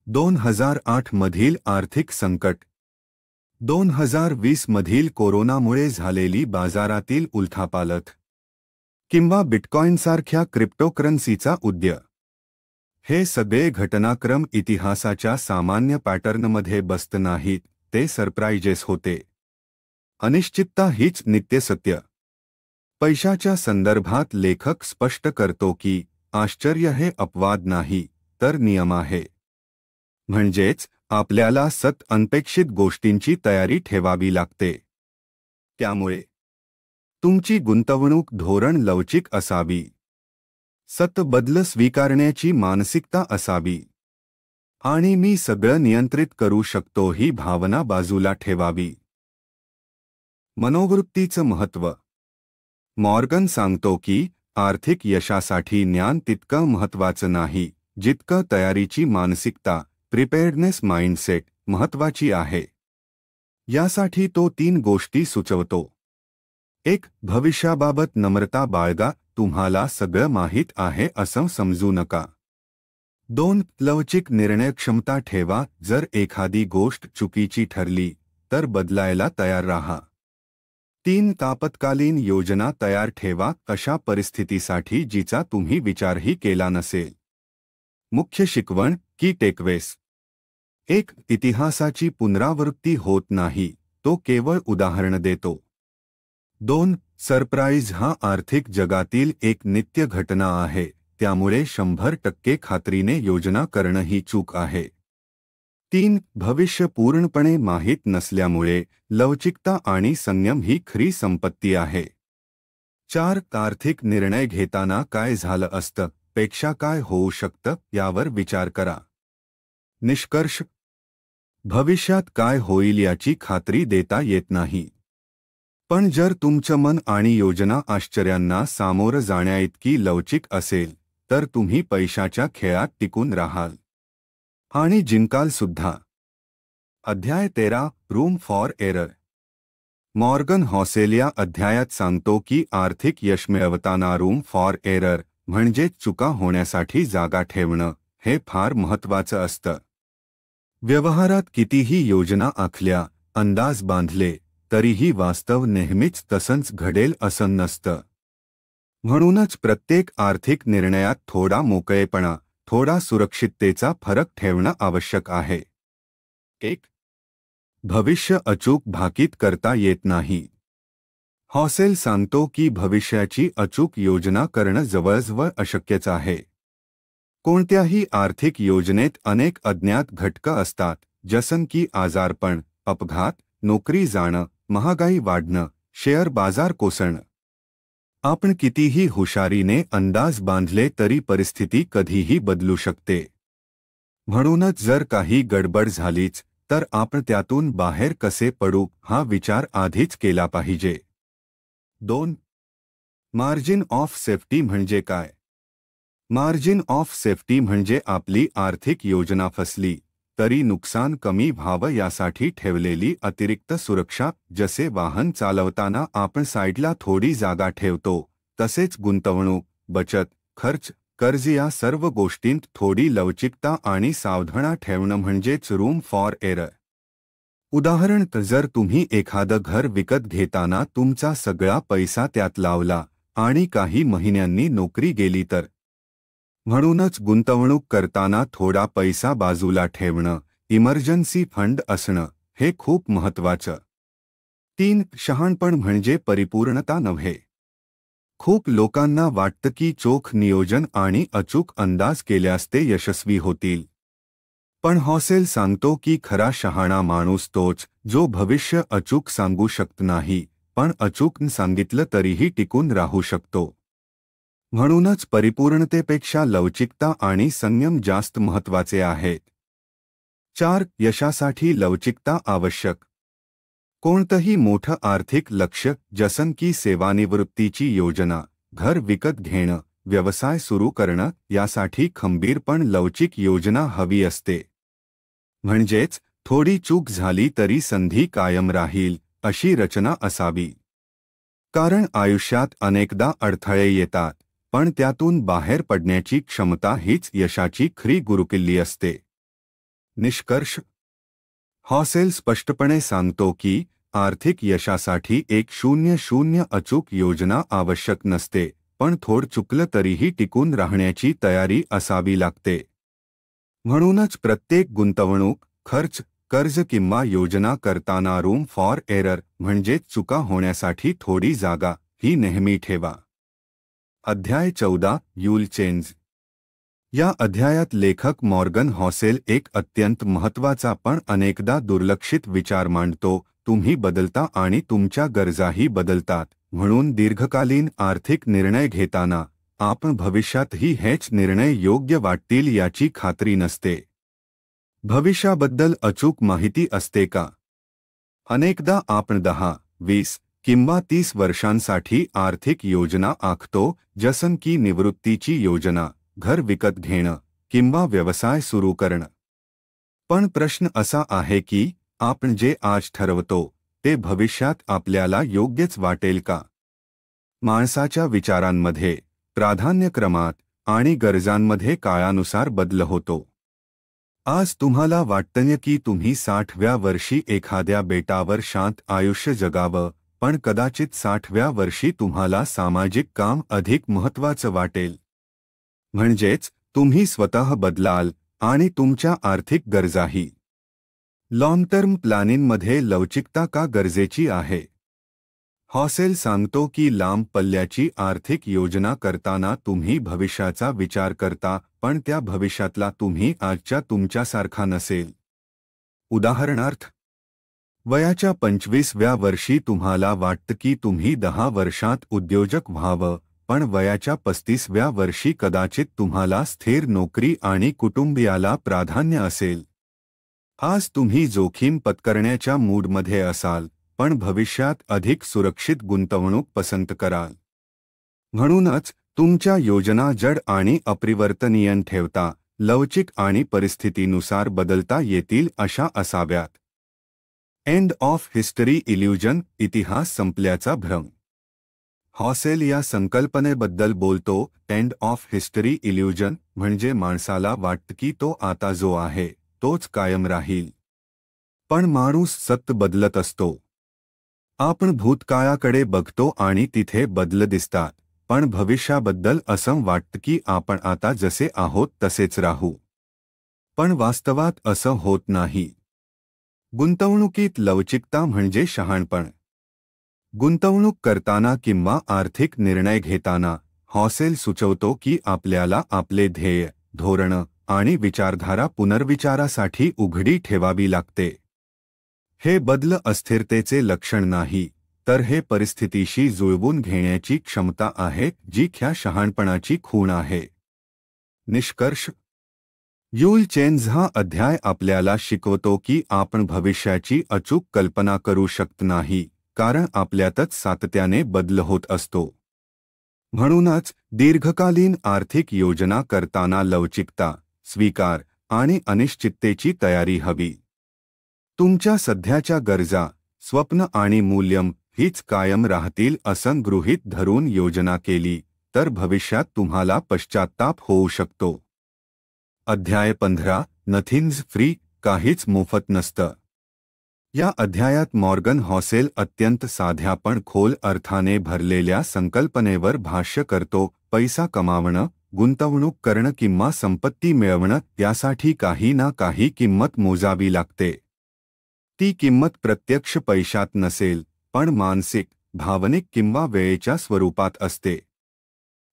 Speaker 1: 2008 मधील आर्थिक संकट, 2020 मधील कोरोनामुळे झालेली बाजारातील उलथापालथ, किंवा बिटकॉईनसारख्या क्रिप्टोकरन्सीचा उदय. हे सगळे घटनाक्रम इतिहासाच्या सामान्य पॅटर्नमध्ये बसत नाहीत, ते सरप्राइजेस होते. अनिश्चितता हीच नित्यसत्य. पैशाच्या संदर्भात लेखक स्पष्ट करतो की आश्चर्य हे अपवाद नाही, तर नियम आहे. म्हणजेच आपल्याला अनपेक्षित गोष्टींची तयारी ठेवावी लागते. त्यामुळे तुमची गुंतवणूक धोरण लवचिक असावी. बदल स्वीकारण्याची मानसिकता असावी. आणि मी सगळं नियंत्रित करू शकतो ही भावना बाजूला ठेवावी. मनोवृत्तीचं महत्त्व. मॉर्गन सांगतो की आर्थिक यशासाठी ज्ञान तितकं महत्त्वाचं नाही जितकं तयारीची मानसिकता, प्रिपेअर्डनेस माइंडसेट महत्त्वाची आहे. यासाठी तो 3 गोष्टी सुचवतो. 1. भविष्याबाबत नम्रता बाळगा, तुम्हाला सगळं माहीत आहे असं समजू नका. 2. लवचिक निर्णयक्षमता ठेवा, जर एखादी गोष्ट चुकीची ठरली तर बदलायला तयार राहा. 3. आपत्कालीन योजना तयार ठेवा, अशा परिस्थितीसाठी जिचा तुम्ही विचारही केला नसेल. मुख्य शिकवण की टेकवेस. 1. इतिहासाची पुनरावृत्ती होत नाही, तो केवळ उदाहरण देतो. 2. सरप्राईज हा आर्थिक जगातील एक नित्य घटना आहे, त्यामुळे 100% खात्रीने योजना करणं ही चूक आहे. 3. भविष्य पूर्णपणे माहीत नसल्यामुळे लवचिकता आणि संयम ही खरी संपत्ती आहे. 4. आर्थिक निर्णय घेताना काय झालं असतं पेक्षा काय होऊ शकतं यावर विचार करा. निष्कर्ष. भविष्यात काय होईल याची खात्री देता येत नाही. पण जर तुमचं मन आणि योजना आश्चर्यांना सामोरं जाण्याइतकी लवचिक असेल तर तुम्ही पैशाच्या खेळात टिकून राहाल आणि जिंकाल सुद्धा. अध्याय 13. Room for error. मॉर्गन हॉसेल या अध्यायात सांगतो की आर्थिक यश मिळवताना रूम फॉर एरर म्हणजे चुका होण्यासाठी जागा ठेवणं हे फार महत्त्वाचं असतं. व्यवहारात कितीही योजना आखल्या, अंदाज बांधले तरीही वास्तव नेहमीच तसंच घडेल असं नसतं. म्हणूनच प्रत्येक आर्थिक निर्णयात थोडा मोकळेपणा, थोडा सुरक्षिततेचा फरक ठेवणं आवश्यक आहे. 1. भविष्य अचूक भाकीत करता येत नाही. हॉसेल सांगतो की भविष्याची अचूक योजना करणं जवळजवळ अशक्यच आहे. कोणत्याही आर्थिक योजनेत अनेक अज्ञात घटकं असतात, जसं की आजारपण, अपघात, नोकरी जाणं, महागाई वाढणं, शेअर बाजार कोसळणं. आपण कितीही हुशारीने अंदाज बांधले तरी परिस्थिती कधीही बदलू शकते. म्हणूनच जर काही गडबड झालीच तर आपण त्यातून बाहेर कसे पडू हा विचार आधीच केला पाहिजे. 2. मार्जिन ऑफ सेफ्टी म्हणजे काय? मार्जिन ऑफ सेफ्टी म्हणजे आपली आर्थिक योजना फसली तरी नुकसान कमी व्हावं यासाठी ठेवलेली अतिरिक्त सुरक्षा. जसे वाहन चालवताना आपण साईडला थोडी जागा ठेवतो, तसेच गुंतवणूक, बचत, खर्च, कर्ज या सर्व गोष्टींत थोडी लवचिकता आणि सावधानता ठेवणं म्हणजेच रूम फॉर एरर. उदाहरण, जर तुम्ही एखादं घर विकत घेताना तुमचा सगळा पैसा त्यात लावला आणि काही महिन्यांनी नोकरी गेली तर. म्हणूनच गुंतवणूक करताना थोडा पैसा बाजूला ठेवणं, इमर्जन्सी फंड असणं हे खूप महत्त्वाचं. 3. शहाणपण म्हणजे परिपूर्णता नव्हे. खूप लोकांना वाटतं की चोख नियोजन आणि अचूक अंदाज केल्यास ते यशस्वी होतील. पण हॉसेल सांगतो की खरा शहाणा माणूस तोच जो भविष्य अचूक सांगू शकत नाही, पण अचूक सांगितलं तरीही टिकून राहू शकतो. म्हणूनच परिपूर्णतेपेक्षा लवचिकता आणि संयम जास्त महत्त्वाचे आहेत. 4. यशासाठी लवचिकता आवश्यक. कोणतंही मोठं आर्थिक लक्ष्य, जसं की सेवानिवृत्तीची योजना, घर विकत घेणं, व्यवसाय सुरू करणं यासाठी खंबीर पण लवचिक योजना हवी असते. म्हणजेच थोडी चूक झाली तरी संधी कायम राहील अशी रचना असावी. कारण आयुष्यात अनेकदा अडथळे येतात, पण त्यातून बाहेर पडण्याची क्षमता हीच यशाची खरी गुरुकिल्ली असते. निष्कर्ष. हॉसेल स्पष्टपणे सांगतो की आर्थिक यशासाठी 100 अचूक योजना आवश्यक नसते, पण थोडं चुकलं तरीही टिकून राहण्याची तयारी असावी लागते. म्हणूनच प्रत्येक गुंतवणूक, खर्च, कर्ज किंवा योजना करताना रूम फॉर एरर म्हणजेच चुका होण्यासाठी थोडी जागा ही नेहमी ठेवा. अध्याय 14. Yule change. या अध्यायात लेखक मॉर्गन हॉसेल एक अत्यंत महत्त्वाचा पण अनेकदा दुर्लक्षित विचार मांडतो. तुम्ही बदलता आणि तुमच्या गरजाही बदलतात, म्हणून दीर्घकालीन आर्थिक निर्णय घेताना आपण भविष्यातही हेच निर्णय योग्य वाटतील याची खात्री नसते. भविष्याबद्दल अचूक माहिती असते का? अनेकदा आपण 10, 20 किंवा 30 वर्षांसाठी आर्थिक योजना आखतो, जसं की निवृत्तीची योजना, घर विकत घेणं किंवा व्यवसाय सुरू करणं. पण प्रश्न असा आहे की आपण जे आज ठरवतो ते भविष्यात आपल्याला योग्यच वाटेल का? माणसाच्या विचारांमध्ये, प्राधान्यक्रमात आणि गरजांमध्ये काळानुसार बदल होतो. आज तुम्हाला वाटतं की तुम्ही 60व्या वर्षी एखाद्या बेटावर शांत आयुष्य जगावं, पण कदाचित 60व्या वर्षी तुम्हाला सामाजिक काम अधिक महत्त्वाचं वाटेल. म्हणजेच तुम्ही स्वतः बदलाल आणि तुमच्या आर्थिक गरजाही. लॉंग टर्म प्लॅनिंगमध्ये लवचिकता का गरजेची आहे? हॉसेल सांगतो की लांब पल्ल्याची आर्थिक योजना करताना तुम्ही भविष्याचा विचार करता, पण त्या भविष्यातला तुम्ही आजच्या तुमच्यासारखा नसेल. उदाहरणार्थ, वयाच्या 25व्या वर्षी तुम्हाला वाटतं की तुम्ही 10 वर्षात उद्योजक व्हावं, पण वयाच्या 35व्या वर्षी कदाचित तुम्हाला स्थिर नोकरी आणि कुटुंबियाला प्राधान्य असेल. आज तुम्ही जोखीम पत्करण्याच्या मूडमध्ये असाल, पण भविष्यात अधिक सुरक्षित गुंतवणूक पसंत कराल. म्हणूनच तुमच्या योजना जड आणि अपरिवर्तनीय ठेवता, लवचिक आणि परिस्थितीनुसार बदलता येतील अशा असाव्यात. End of history illusion. इतिहास संपल्याचा भ्रम. हॉसेल या संकल्पनेबद्दल बोलतो. एंड ऑफ हिस्टरी इल्यूजन म्हणजे माणसाला वाटतं की तो आता जो आहे तोच कायम राहील. पण माणूस सतत बदलत असतो. आपण भूतकाळाकडे बघतो आणि तिथे बदल दिसतात, पण भविष्याबद्दल असं वाटतं की आपण आता जसे आहोत तसेच राहू. पण वास्तवात असं होत नाही. गुंतवणुकीत लवचिकता म्हणजे शहाणपण. गुंतवणूक करताना किंवा आर्थिक निर्णय घेताना हॉसेल सुचवतो की आपल्याला आपले ध्येय, धोरणं आणि विचारधारा पुनर्विचारासाठी उघडी ठेवावी लागते. हे बदल अस्थिरतेचे लक्षण नाही, तर हे परिस्थितीशी जुळवून घेण्याची क्षमता आहे, जी ख्या शहाणपणाची खूण आहे. निष्कर्ष. यूल चेंज हा अध्याय आपल्याला शिकवतो की आपण भविष्याची अचूक कल्पना करू शकत नाही, कारण आपल्यातच सातत्याने बदल होत असतो. म्हणूनच दीर्घकालीन आर्थिक योजना करताना लवचिकता, स्वीकार आणि अनिश्चिततेची तयारी हवी. तुमच्या सध्याच्या गरजा, स्वप्न आणि मूल्यं हीच कायम राहतील असं गृहीत धरून योजना केली तर भविष्यात तुम्हाला पश्चात्ताप होऊ शकतो. अध्याय 15. नथिंग्ज फ्री. काहीच मोफत नसतं. या अध्यायात मॉर्गन हॉसेल अत्यंत साध्या पण खोल अर्थाने भरलेल्या संकल्पनेवर भाष्य करतो. पैसा कमावणं, गुंतवणूक करणं किंवा संपत्ती मिळवणं यासाठी काही ना काही किंमत मोजावी लागते. ती किंमत प्रत्यक्ष पैशात नसेल, पण मानसिक, भावनिक किंवा वेळेच्या स्वरूपात असते.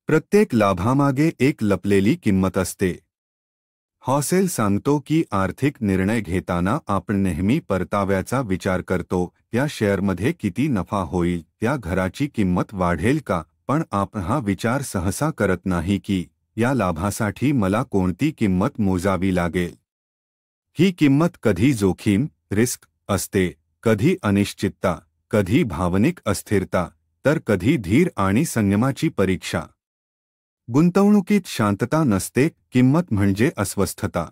Speaker 1: प्रत्येक लाभामागे एक लपलेली किंमत असते. हॉसेल सांगतो की आर्थिक निर्णय घेताना आपण नेहमी परताव्याचा विचार करतो. या शेअरमध्ये किती नफा होईल, या घराची किंमत वाढेल का, पण आपण हा विचार सहसा करत नाही की या लाभासाठी मला कोणती किंमत मोजावी लागेल. ही किंमत कधी जोखीम, रिस्क असते, कधी अनिश्चितता, कधी भावनिक अस्थिरता, तर कधी धीर आणि संयमाची परीक्षा. गुंतवणुकीत शांतता नसते, किंमत म्हणजे अस्वस्थता.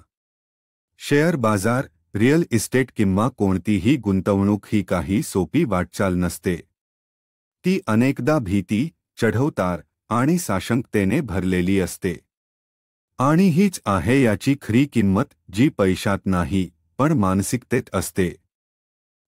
Speaker 1: शेअर बाजार, रिअल इस्टेट किंवा कोणतीही गुंतवणूक ही काही सोपी वाटचाल नसते. ती अनेकदा भीती, चढउतार आणि साशंकतेने भरलेली असते. आणि हीच आहे याची खरी किंमत, जी पैशात नाही पण मानसिकतेत असते.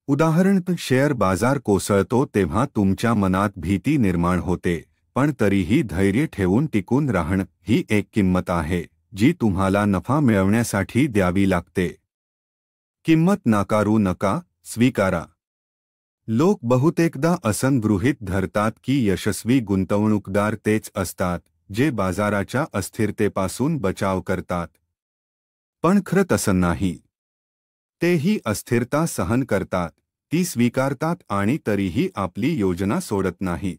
Speaker 1: उदाहरण, शेअर बाजार कोसळतो तेव्हा तुमच्या मनात भीती निर्माण होते, पण तरीही धैर्य ठेवून टिकून राहणं ही एक किंमत आहे, जी तुम्हाला नफा मिळवण्यासाठी द्यावी लागते. किंमत नाकारू नका, स्वीकारा. लोक बहुतेकदा असं गृहीत धरतात की यशस्वी गुंतवणूकदार तेच असतात जे बाजाराच्या अस्थिरतेपासून बचाव करतात. पण खरं तसं नाही. तेही अस्थिरता सहन करतात, ती स्वीकारतात आणि तरीही आपली योजना सोडत नाहीत.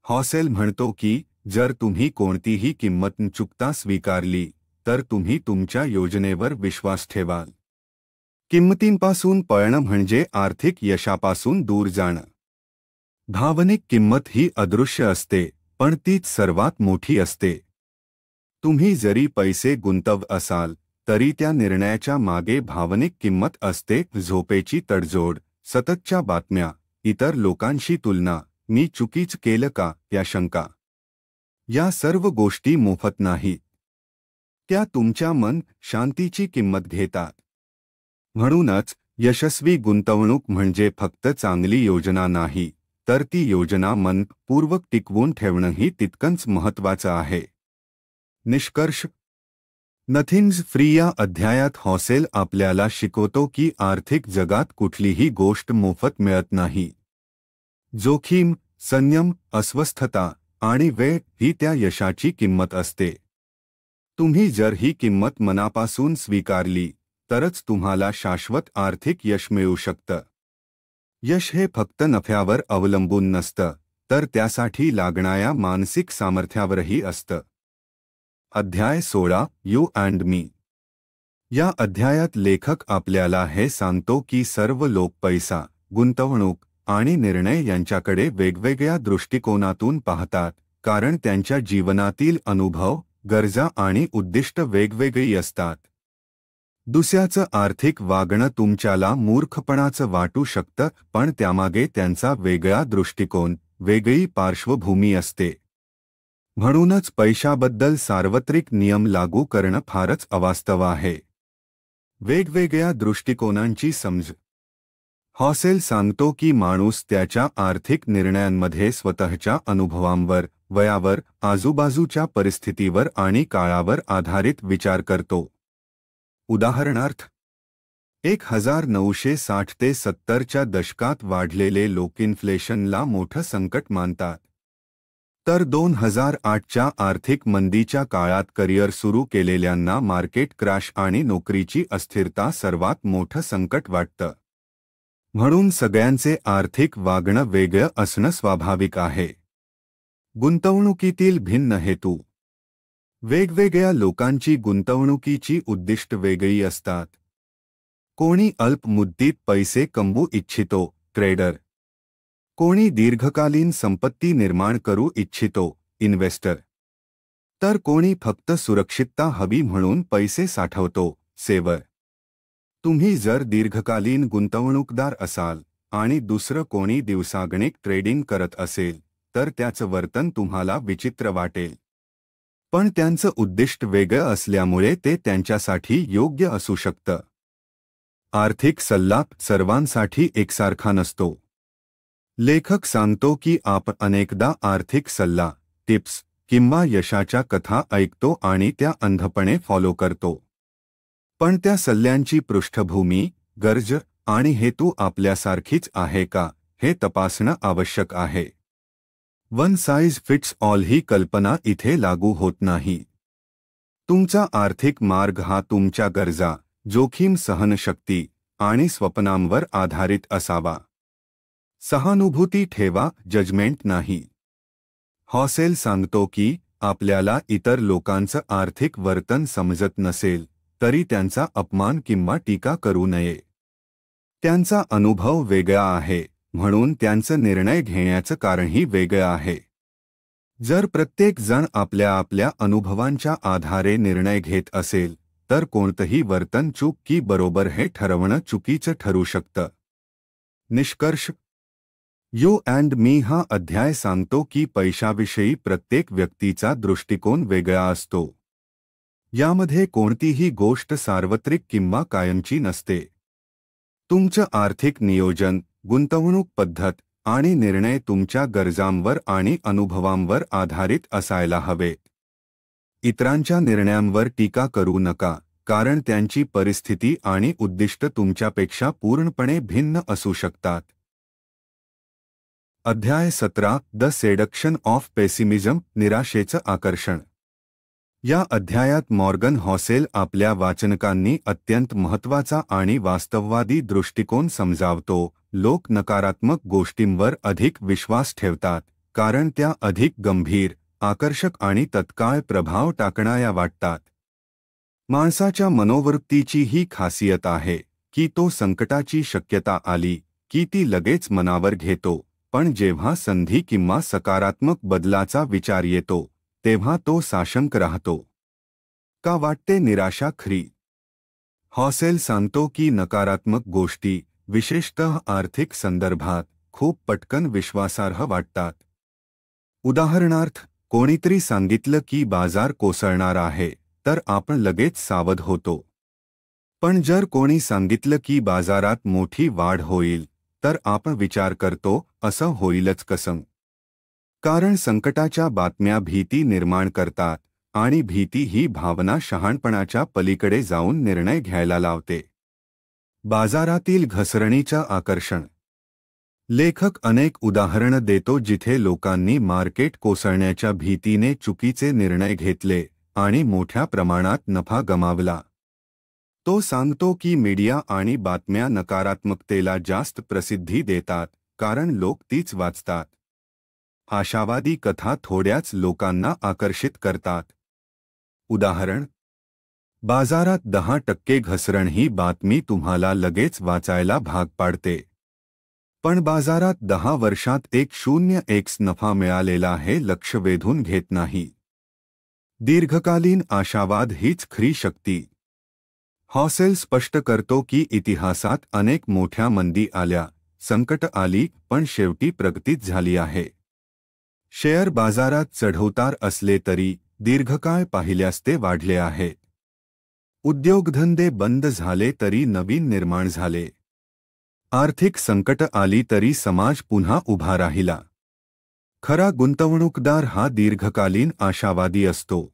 Speaker 1: हॉसेल म्हणतो की जर तुम्ही कोणतीही किंमत न चुकता स्वीकारली तर तुम्ही तुमच्या योजनेवर विश्वास ठेवाल. किंमतींपासून पळणं म्हणजे आर्थिक यशापासून दूर जाणं. भावनिक किंमत ही अदृश्य असते, पण तीच सर्वात मोठी असते. तुम्ही जरी पैसे गुंतव असाल तरी त्या निर्णयाच्या मागे भावनिक किंमत असते. झोपेची तडजोड, सततच्या बातम्या, इतर लोकांशी तुलना, मी चुकीच केलं का या शंका. या सर्व गोष्टी मोफत नाहीत. त्या तुमच्या मन शांतीची किंमत घेतात. म्हणूनच यशस्वी गुंतवणूक म्हणजे फक्त चांगली योजना नाही, तर ती योजना मनपूर्वक टिकवून ठेवणंही तितकंच महत्त्वाचं आहे. निष्कर्ष. नथिंग्ज फ्री या अध्यायात हॉसेल आपल्याला शिकवतो की आर्थिक जगात कुठलीही गोष्ट मोफत मिळत नाही. जोखीम, संयम, अस्वस्थता आणि वेळ ही त्या यशाची किंमत असते. तुम्ही जर ही किंमत मनापासून स्वीकारली तरच तुम्हाला शाश्वत आर्थिक यश मिळू शकतं. यश हे फक्त नफ्यावर अवलंबून नसतं, तर त्यासाठी लागणाऱ्या मानसिक सामर्थ्यावरही असतं. अध्याय 16, यू अँड मी. या अध्यायात लेखक आपल्याला हे सांगतो की सर्व लोक पैसा, गुंतवणूक आणि निर्णय यांच्याकडे वेगवेगळ्या दृष्टिकोनातून पाहतात, कारण त्यांच्या जीवनातील अनुभव, गरजा आणि उद्दिष्ट वेगवेगळी असतात. दुसऱ्याचं आर्थिक वागणं तुमच्याला मूर्खपणाचं वाटू शकतं, पण त्यामागे त्यांचा वेगळा दृष्टिकोन, वेगळी पार्श्वभूमी असते. म्हणूनच पैशाबद्दल सार्वत्रिक नियम लागू करणं फारच अवास्तव आहे. वेगवेगळ्या दृष्टिकोनांची समज. हॉसेल सांगतो की माणूस त्याच्या आर्थिक निर्णयांमध्ये स्वतःच्या अनुभवांवर, वयावर, आजूबाजूच्या परिस्थितीवर आणि काळावर आधारित विचार करतो. उदाहरणार्थ, 1960 ते 70च्या दशकात वाढलेले लोक इन्फ्लेशनला मोठं संकट मानतात, तर 2008च्या आर्थिक मंदीच्या काळात करिअर सुरू केलेल्यांना मार्केट क्रॅश आणि नोकरीची अस्थिरता सर्वात मोठं संकट वाटतं. म्हणून सगळ्यांचे आर्थिक वागणं वेगळं असणं स्वाभाविक आहे. गुंतवणुकीतील भिन्न हेतू. वेगवेगळ्या लोकांची गुंतवणुकीची उद्दिष्ट वेगळी असतात. कोणी अल्प मुदतीत पैसे कमवू इच्छितो, ट्रेडर. कोणी दीर्घकालीन संपत्ती निर्माण करू इच्छितो, इन्व्हेस्टर. तर कोणी फक्त सुरक्षितता हवी म्हणून पैसे साठवतो, सेवर. तुम्ही जर दीर्घकालीन गुंतवणूकदार असाल आणि दुसरं कोणी दिवसागणिक ट्रेडिंग करत असेल तर त्याचं वर्तन तुम्हाला विचित्र वाटेल. पण त्यांचं उद्दिष्ट वेगळं असल्यामुळे ते त्यांच्यासाठी योग्य असू शकतं. आर्थिक सल्ला सर्वांसाठी एकसारखा नसतो. लेखक सांगतो की आपण अनेकदा आर्थिक सल्ला, टिप्स किंवा यशाच्या कथा ऐकतो आणि त्या अंधपणे फॉलो करतो. पण त्या सल्ल्यांची पृष्ठभूमी, गरज आणि हेतू आपल्यासारखीच आहे का हे तपासणं आवश्यक आहे. One size fits all he कल्पना इथे लागू होत नाही. तुमचा आर्थिक मार्ग हा तुमच्या गरजा, जोखीम सहनशक्ती आणि स्वप्नांवर आधारित असावा. सहानुभूती ठेवा, जजमेंट नाही. हॉसेल सांगतो की आपल्याला इतर लोकांचं आर्थिक वर्तन समजत नसेल तरी त्यांचा अपमान किंवा टीका करू नये. त्यांचा अनुभव वेगळा आहे, म्हणून त्यांचं निर्णय घेण्याचं कारणही वेगळं आहे. जर प्रत्येक जण आपल्या आपल्या अनुभवांच्या आधारे निर्णय घेत असेल तर कोणतंही वर्तन चूक की बरोबर हे ठरवणं चुकीचं ठरू शकतं. निष्कर्ष. यू अँड मी हा अध्याय सांगतो की पैशाविषयी प्रत्येक व्यक्तीचा दृष्टिकोन वेगळा असतो. यामध्ये कोणतीही गोष्ट सार्वत्रिक किंवा कायमची नसते. तुमचं आर्थिक नियोजन, गुंतवणूक पद्धत आणि निर्णय तुमच्या गरजांवर आणि अनुभवांवर आधारित असायला हवेत. इतरांच्या निर्णयांवर टीका करू नका, कारण त्यांची परिस्थिती आणि उद्दिष्ट तुमच्यापेक्षा पूर्णपणे भिन्न असू शकतात. अध्याय 17. द सेडक्शन ऑफ पेसिमिझम, निराशेचं आकर्षण. या अध्यायात मॉर्गन हॉसेल आपल्या वाचनकांनी अत्यंत महत्त्वाचा आणि वास्तववादी दृष्टिकोन समजावतो. लोक नकारात्मक गोष्टींवर अधिक विश्वास ठेवतात कारण त्या अधिक गंभीर, आकर्षक आणि तत्काळ प्रभाव टाकणाऱ्या वाटतात. माणसाच्या मनोवृत्तीची ही खासियत आहे की तो संकटाची शक्यता आली की ती लगेच मनावर घेतो, पण जेव्हा संधी किंवा सकारात्मक बदलाचा विचार येतो तेव्हा तो साशंक राहतो. का वाटते निराशा खरी? हॉसेल सांगतो की नकारात्मक गोष्टी, विशेषतः आर्थिक संदर्भात, खूप पटकन विश्वासार्ह वाटतात. उदाहरणार्थ, कोणीतरी सांगितलं की बाजार कोसळणार आहे तर आपण लगेच सावध होतो. पण जर कोणी सांगितलं की बाजारात मोठी वाढ होईल तर आपण विचार करतो, असं होईलच कसं? कारण संकटाच्या बातम्या भीती निर्माण करतात आणि भीती ही भावना शहाणपणाच्या पलीकडे जाऊन निर्णय घ्यायला लावते. बाजारातील घसरणीचं आकर्षण. लेखक अनेक उदाहरणं देतो जिथे लोकांनी मार्केट कोसळण्याच्या भीतीने चुकीचे निर्णय घेतले आणि मोठ्या प्रमाणात नफा गमावला. तो सांगतो की मीडिया आणि बातम्या नकारात्मकतेला जास्त प्रसिद्धी देतात कारण लोक तीच वाचतात. आशावादी कथा थोड्याच लोकांना आकर्षित करतात. उदाहरण, बाजारात 10% घसरण ही बातमी तुम्हाला लगेच वाचायला भाग पाडते. पण बाजारात 10 वर्षात 1.0x नफा मिळालेला हे लक्ष वेधून घेत नाही. दीर्घकालीन आशावाद हीच खरी शक्ती. हॉसेल स्पष्ट करतो की इतिहासात अनेक मोठ्या मंदी आल्या, संकट आली, पण शेवटी प्रगतीच झाली आहे. शेअर बाजारात चढउतार असले तरी दीर्घकाळ पाहिल्यास ते वाढले आहेत. उद्योगधंदे बंद झाले तरी नवीन निर्माण झाले. आर्थिक संकट आली तरी समाज पुन्हा उभा राहिला. खरा गुंतवणूकदार हा दीर्घकालीन आशावादी असतो.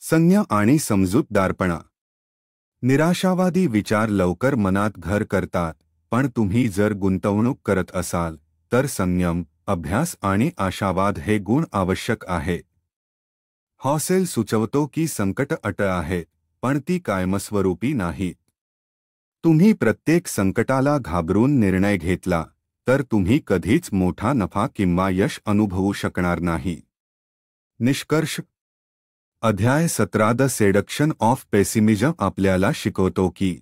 Speaker 1: संज्ञा आणि समजूतदारपणा. निराशावादी विचार लवकर मनात घर करतात, पण तुम्ही जर गुंतवणूक करत असाल तर संयम, अभ्यास आणि आशावाद हे गुण आवश्यक आहेत. हॉसेल सुचवतो की संकट अटळ आहेत, पण ती कायमस्वरूपी नाहीत. तुम्ही प्रत्येक संकटाला घाबरून निर्णय घेतला तर तुम्ही कधीच मोठा नफा किंवा यश अनुभवू शकणार नाही. निष्कर्ष. अध्याय 17. द सेडक्शन ऑफ पेसिमिझम आपल्याला शिकवतो की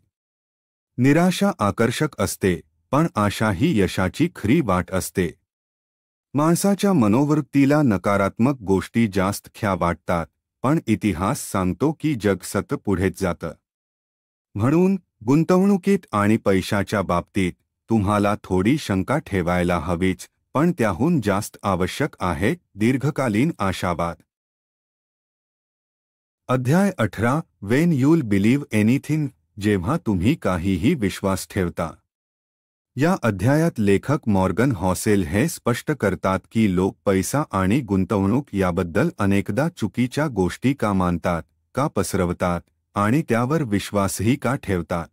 Speaker 1: निराशा आकर्षक असते, पण आशा ही यशाची खरी वाट असते. माणसाच्या मनोवृत्तीला नकारात्मक गोष्टी जास्त ख्या वाटतात, पण इतिहास सांगतो की जग सतत पुढेच जातं. म्हणून गुंतवणुकीत आणि पैशाच्या बाबतीत तुम्हाला थोडी शंका ठेवायला हवीच, पण त्याहून जास्त आवश्यक आहे दीर्घकालीन आशावाद. अध्याय 18. वेन यूल बिलीव्ह एनिथिंग, जेव्हा तुम्ही काहीही विश्वास ठेवता. या अध्यायात लेखक मॉर्गन हॉसेल हे स्पष्ट करतात की लोक पैसा आणि गुंतवणूक याबद्दल अनेकदा चुकीच्या गोष्टी का मानतात, का पसरवतात आणि त्यावर विश्वासही का ठेवतात.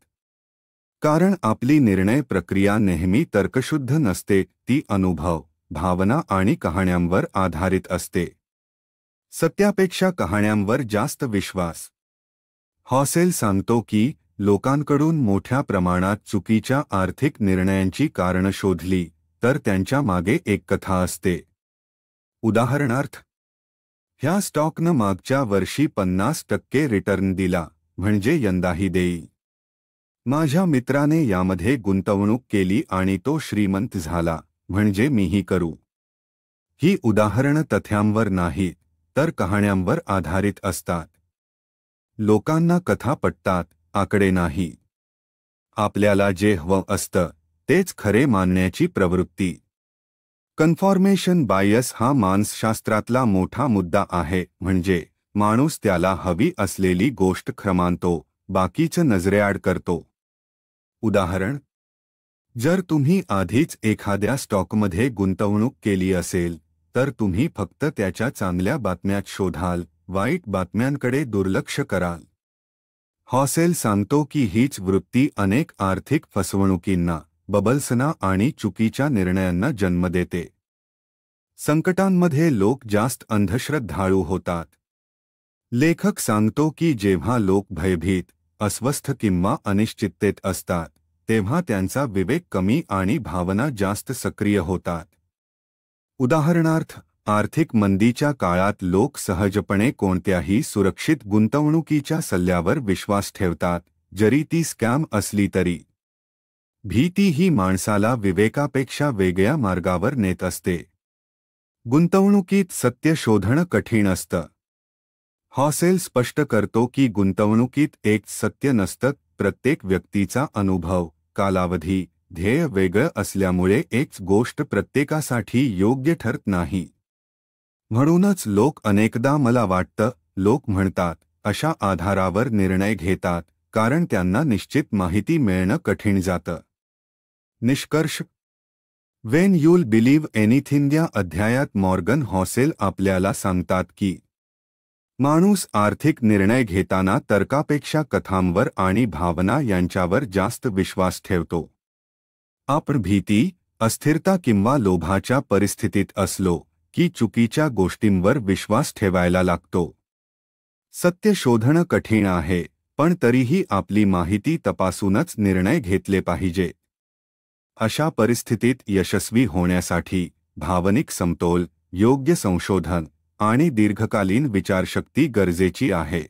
Speaker 1: कारण आपली निर्णय प्रक्रिया नेहमी तर्कशुद्ध नसते, ती अनुभव, भावना आणि कहाण्यांवर आधारित असते. सत्यापेक्षा कहाण्यांवर जास्त विश्वास. हॉसेल सांगतो की लोकांकडून मोठ्या प्रमाणात चुकीच्या आर्थिक निर्णयांची कारणं शोधली तर त्यांच्या मागे एक कथा असते. उदाहरणार्थ, ह्या स्टॉकनं मागच्या वर्षी 50% रिटर्न दिला, म्हणजे यंदाही देईल. माझ्या मित्राने यामध्ये गुंतवणूक केली आणि तो श्रीमंत झाला, म्हणजे मीही करू. ही उदाहरणं तथ्यांवर नाहीत, तर कहाण्यांवर आधारित असतात. लोकांना कथा पटतात, आकडे नाही. आपल्याला जे हवं असतं तेच खरे मानण्याची प्रवृत्ती. कन्फॉर्मेशन बायस हा मानसशास्त्रातला मोठा मुद्दा आहे. म्हणजे माणूस त्याला हवी असलेली गोष्ट खरं मानतो, बाकीचं नजरेआड करतो. उदाहरण: जर तुम्ही आधीच एखाद्या स्टॉकमध्ये गुंतवणूक केली असेल तर तुम्ही फक्त त्याच्या चांगल्या बातम्यात शोधाल, वाईट बातम्यांकडे दुर्लक्ष कराल. हॉसेल सांगतो की हीच वृत्ती अनेक आर्थिक फसवणुकींना, बबल्सना आणि चुकीच्या निर्णयांना जन्म देते. संकटांमध्ये लोक जास्त अंधश्रद्धाळू होतात. लेखक सांगतो की जेव्हा लोक भयभीत, अस्वस्थ किंवा अनिश्चिततेत असतात तेव्हा त्यांचा विवेक कमी आणि भावना जास्त सक्रिय होतात. उदाहरणार्थ, आर्थिक मंदीच्या काळात लोक सहजपणे कोणत्याही सुरक्षित गुंतवणुकीच्या सल्ल्यावर विश्वास ठेवतात, जरी ती स्कॅम असली तरी. भीती ही माणसाला विवेकापेक्षा वेगळ्या मार्गावर नेत असते. गुंतवणुकीत सत्य शोधणं कठीण असतं. हॉसेल स्पष्ट करतो की गुंतवणुकीत एक सत्य नसतं. प्रत्येक व्यक्तीचा अनुभव, कालावधी, ध्येय वेगळं असल्यामुळे एकच गोष्ट प्रत्येकासाठी योग्य ठरत नाही. म्हणूनच लोक अनेकदा मला वाटतं, लोक म्हणतात, अशा आधारावर निर्णय घेतात, कारण त्यांना निश्चित माहिती मिळणं कठीण जातं. निष्कर्ष: वेन यूल बिलीव्ह एनिथिंग या अध्यायात मॉर्गन हॉसेल आपल्याला सांगतात की माणूस आर्थिक निर्णय घेताना तर्कापेक्षा कथांवर आणि भावना यांच्यावर जास्त विश्वास ठेवतो. आपण भीती, अस्थिरता किंवा लोभाच्या परिस्थितीत असलो की चुकीच्या गोष्टींवर विश्वास ठेवायला लागतो. सत्य शोधणं कठीण आहे, पण तरीही आपली माहिती तपासूनच निर्णय घेतले पाहिजे. अशा परिस्थितीत यशस्वी होण्यासाठी भावनिक समतोल, योग्य संशोधन आणि दीर्घकालीन विचारशक्ती गरजेची आहे.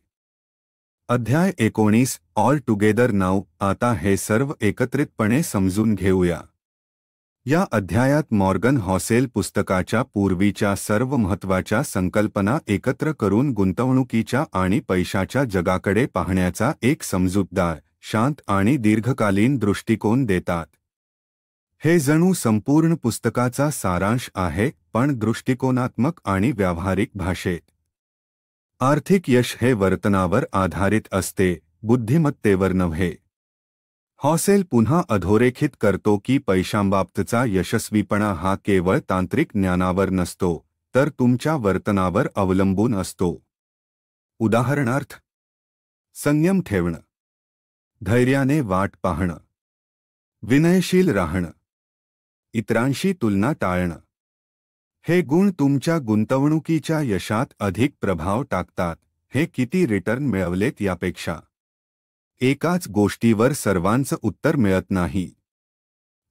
Speaker 1: अध्याय 19 ऑल टुगेदर नाऊ. आता हे सर्व एकत्रितपणे समजून घेऊया. या अध्यायात मॉर्गन हॉसेल पुस्तकाच्या पूर्वीच्या सर्व महत्त्वाच्या संकल्पना एकत्र करून गुंतवणुकीच्या आणि पैशाच्या जगाकडे पाहण्याचा एक समजूतदार, शांत आणि दीर्घकालीन दृष्टिकोन देतात. हे जणू संपूर्ण पुस्तकाचा सारांश आहे, पण दृष्टिकोनात्मक आणि व्यावहारिक भाषेत. आर्थिक यश हे वर्तनावर आधारित असते, बुद्धिमत्तेवर नव्हे. हॉसेल पुन्हा अधोरेखित करतो की पैशांबाबतचा यशस्वीपणा हा केवळ तांत्रिक ज्ञानावर नसतो, तर तुमच्या वर्तनावर अवलंबून असतो. उदाहरणार्थ, संयम ठेवणं, धैर्याने वाट पाहणं, विनयशील राहणं, इतरांशी तुलना टाळणं. हे गुण तुमच्या गुंतवणुकीच्या यशात अधिक प्रभाव टाकतात, हे किती रिटर्न मिळवलेत यापेक्षा. एकाच गोष्टीवर सर्वांचं उत्तर मिळत नाही.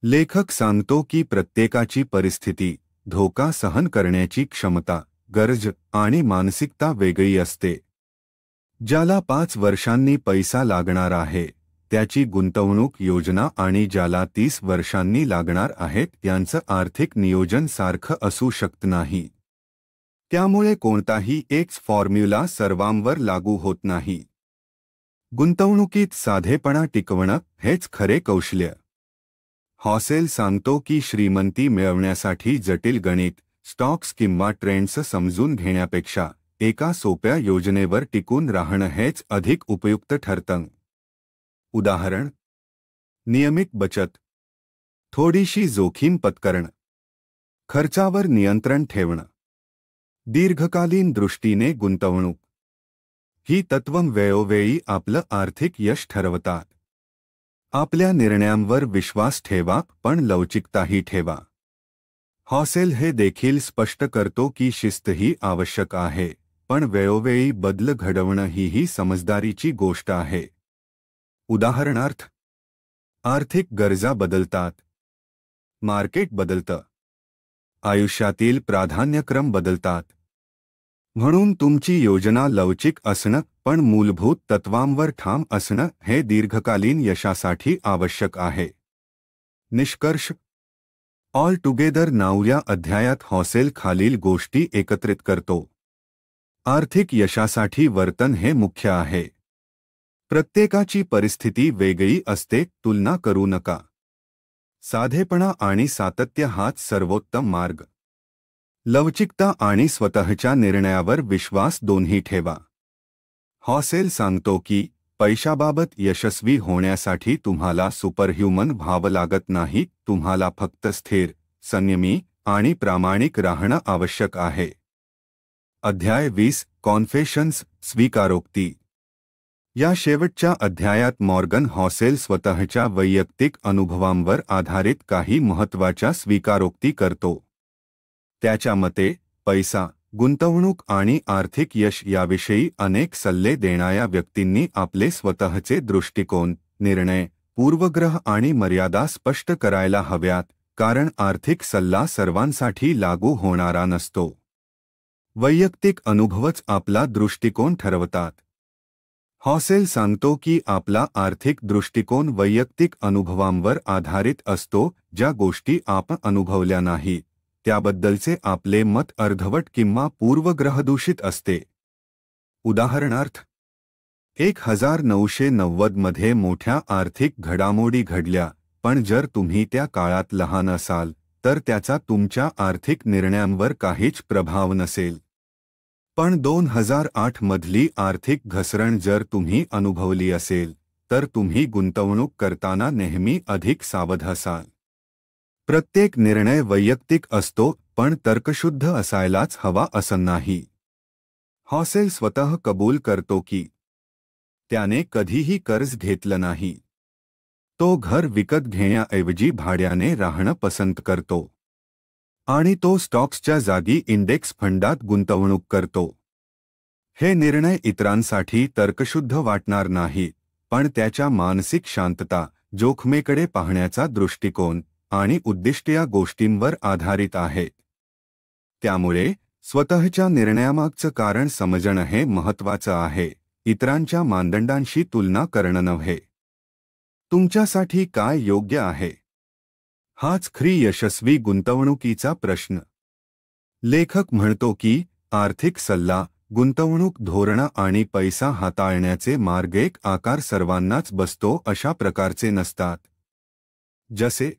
Speaker 1: लेखक सांगतो की प्रत्येकाची परिस्थिती, धोका सहन करण्याची क्षमता, गरज आणि मानसिकता वेगळी असते. ज्याला 5 वर्षांनी पैसा लागणार आहे त्याची गुंतवणूक योजना आणि ज्याला 30 वर्षांनी लागणार आहेत त्यांचं आर्थिक नियोजन सारखं असू शकत नाही. त्यामुळे कोणताही एकच फॉर्म्युला सर्वांवर लागू होत नाही. गुंतवणुकीत साधेपणा टिकवणं हेच खरे कौशल्य. हॉसेल सांगतो की श्रीमंती मिळवण्यासाठी जटिल गणित, स्टॉक्स किंवा ट्रेंड्स समजून घेण्यापेक्षा एका सोप्या योजनेवर टिकून राहणं हेच अधिक उपयुक्त ठरतं. उदाहरण: नियमित बचत, थोडीशी जोखीम पत्करणं, खर्चावर नियंत्रण ठेवणं, दीर्घकालीन दृष्टीने गुंतवणूक. ही तत्त्वं वेळोवेळी आपलं आर्थिक यश ठरवतात. आपल्या निर्णयांवर विश्वास ठेवा, पण लवचिकताही ठेवा. हॉसेल हे देखील स्पष्ट करतो की शिस्त ही आवश्यक आहे, पण वेळोवेळी बदल घडवणं ही समजदारीची गोष्ट आहे. उदाहरणार्थ, आर्थिक गरजा बदलतात, मार्केट बदलतं, आयुष्यातील प्राधान्यक्रम बदलतात. म्हणून तुमची योजना लवचिक असणं पण मूलभूत तत्वांवर ठाम असणं हे दीर्घकालीन यशासाठी आवश्यक आहे. निष्कर्ष. ऑल टुगेदर नाऊ या अध्यायात हॉसेल खालील गोष्टी एकत्रित करतो. आर्थिक यशासाठी वर्तन हे मुख्य आहे. प्रत्येकाची परिस्थिती वेगळी असते, तुलना करू नका. साधेपणा आणि सातत्य हाच सर्वोत्तम मार्ग. लवचिकता आणि स्वतःच्या निर्णयावर विश्वास दोन्ही ठेवा. हॉसेल सांगतो की पैशाबाबत यशस्वी होण्यासाठी तुम्हाला सुपरह्युमन व्हावं लागत नाही, तुम्हाला फक्त स्थिर, संयमी आणि प्रामाणिक राहणं आवश्यक आहे. अध्याय 20 कॉन्फेशन्स स्वीकारोक्ती. या शेवटच्या अध्यायात मॉर्गन हॉसेल स्वतःच्या वैयक्तिक अनुभवांवर आधारित काही महत्त्वाच्या स्वीकारोक्ती करतो. त्याच्या मते पैसा, गुंतवणूक आणि आर्थिक यश याविषयी अनेक सल्ले देणाऱ्या व्यक्तींनी आपले स्वतःचे दृष्टिकोन, निर्णय, पूर्वग्रह आणि मर्यादा स्पष्ट करायला हव्यात, कारण आर्थिक सल्ला सर्वांसाठी लागू होणारा नसतो. वैयक्तिक अनुभवच आपला दृष्टिकोन ठरवतात. हॉसेल सांगतो की आपला आर्थिक दृष्टिकोन वैयक्तिक अनुभवांवर आधारित असतो. ज्या गोष्टी आपण अनुभवल्या नाहीत त्याबद्दलचे आपले मत अर्धवट किंवा पूर्वग्रहदूषित असते. उदाहरणार्थ, 1990 मध्ये मोठ्या आर्थिक घडामोडी घडल्या, पण जर तुम्ही त्या काळात लहान असाल तर त्याचा तुमच्या आर्थिक निर्णयांवर काहीच प्रभाव नसेल. पण 2008 मधली आर्थिक घसरण जर तुम्ही अनुभवली असेल तर तुम्ही गुंतवणूक करताना नेहमी अधिक सावध असाल. प्रत्येक निर्णय वैयक्तिक असतो, पण तर्कशुद्ध असायलाच हवा असं नाही. हॉसेल स्वतः कबूल करतो की त्याने कधीही कर्ज घेतलं नाही. तो घर विकत घेण्याऐवजी भाड्याने राहणं पसंत करतो. आणि तो स्टॉक्सच्या जागी इंडेक्स फंडात गुंतवणूक करतो. हे निर्णय इतरांसाठी तर्कशुद्ध वाटणार नाहीत, पण त्याच्या मानसिक शांतता, जोखमीकडे पाहण्याचा दृष्टिकोन आणि उद्दिष्ट या गोष्टींवर आधारित आहेत. त्यामुळे स्वतःच्या निर्णयामागचं कारण समजणं हे महत्त्वाचं आहे, इतरांच्या मानदंडांशी तुलना करणं नव्हे. तुमच्यासाठी काय योग्य आहे हाच खरी यशस्वी गुंतवणुकीचा प्रश्न. लेखक म्हणतो की आर्थिक सल्ला, गुंतवणूक धोरणं आणि पैसा हाताळण्याचे मार्ग एक आकार सर्वांनाच बसतो अशा प्रकारचे नसतात. जसे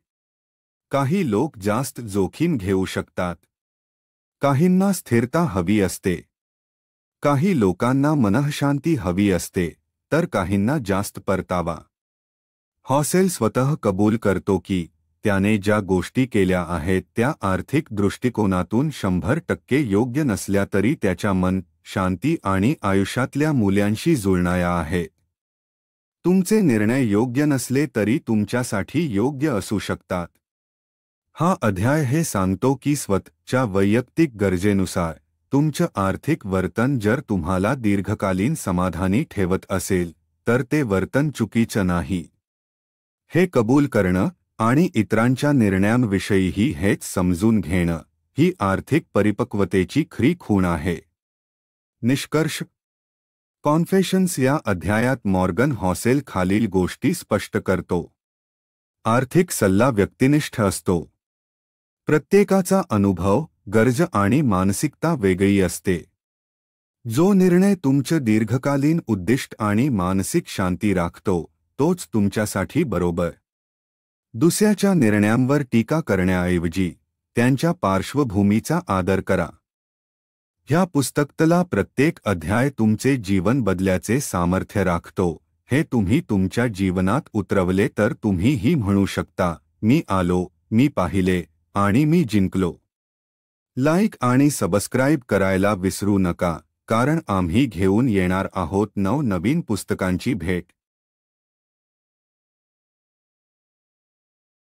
Speaker 1: काही लोक जास्त जोखीम घेऊ शकतात, काहींना स्थिरता हवी असते, काही लोकांना मनःशांती हवी असते, तर काहींना जास्त परतावा. हॉसेल स्वतः कबूल करतो की त्याने ज्या गोष्टी केल्या आहेत त्या आर्थिक दृष्टिकोनातून 100% योग्य नसल्या तरी त्याच्या मन, शांती आणि आयुष्यातल्या मूल्यांशी जुळणाऱ्या आहेत. तुमचे निर्णय योग्य नसले तरी तुमच्यासाठी योग्य असू शकतात. हा अध्याय हे सांगतो की स्वतःच्या वैयक्तिक गरजेनुसार तुमचं आर्थिक वर्तन जर तुम्हाला दीर्घकालीन समाधानी ठेवत असेल तर ते वर्तन चुकीचं नाही. हे कबूल करणं आणि इतरांच्या निर्णयांविषयीही हेच समजून घेणं ही आर्थिक परिपक्वतेची खरी खूण आहे. निष्कर्ष. कॉन्फेशन्स या अध्यायात मॉर्गन हॉसेल खालील गोष्टी स्पष्ट करतो. आर्थिक सल्ला व्यक्तिनिष्ठ असतो. प्रत्येकाचा अनुभव, गरज आणि मानसिकता वेगळी असते. जो निर्णय तुमचं दीर्घकालीन उद्दिष्ट आणि मानसिक शांती राखतो तोच तुमच्यासाठी बरोबर. दुसऱ्याच्या निर्णयांवर टीका करण्याऐवजी त्यांच्या पार्श्वभूमीचा आदर करा. ह्या पुस्तकातला प्रत्येक अध्याय तुमचे जीवन बदल्याचे सामर्थ्य राखतो. हे तुम्ही तुमच्या जीवनात उतरवले तर तुम्हीही म्हणू शकता, मी आलो, मी पाहिले आणि मी जिंकलो. लाईक आणि सबस्क्राईब करायला विसरू नका, कारण आम्ही घेऊन येणार आहोत नवीन पुस्तकांची भेट.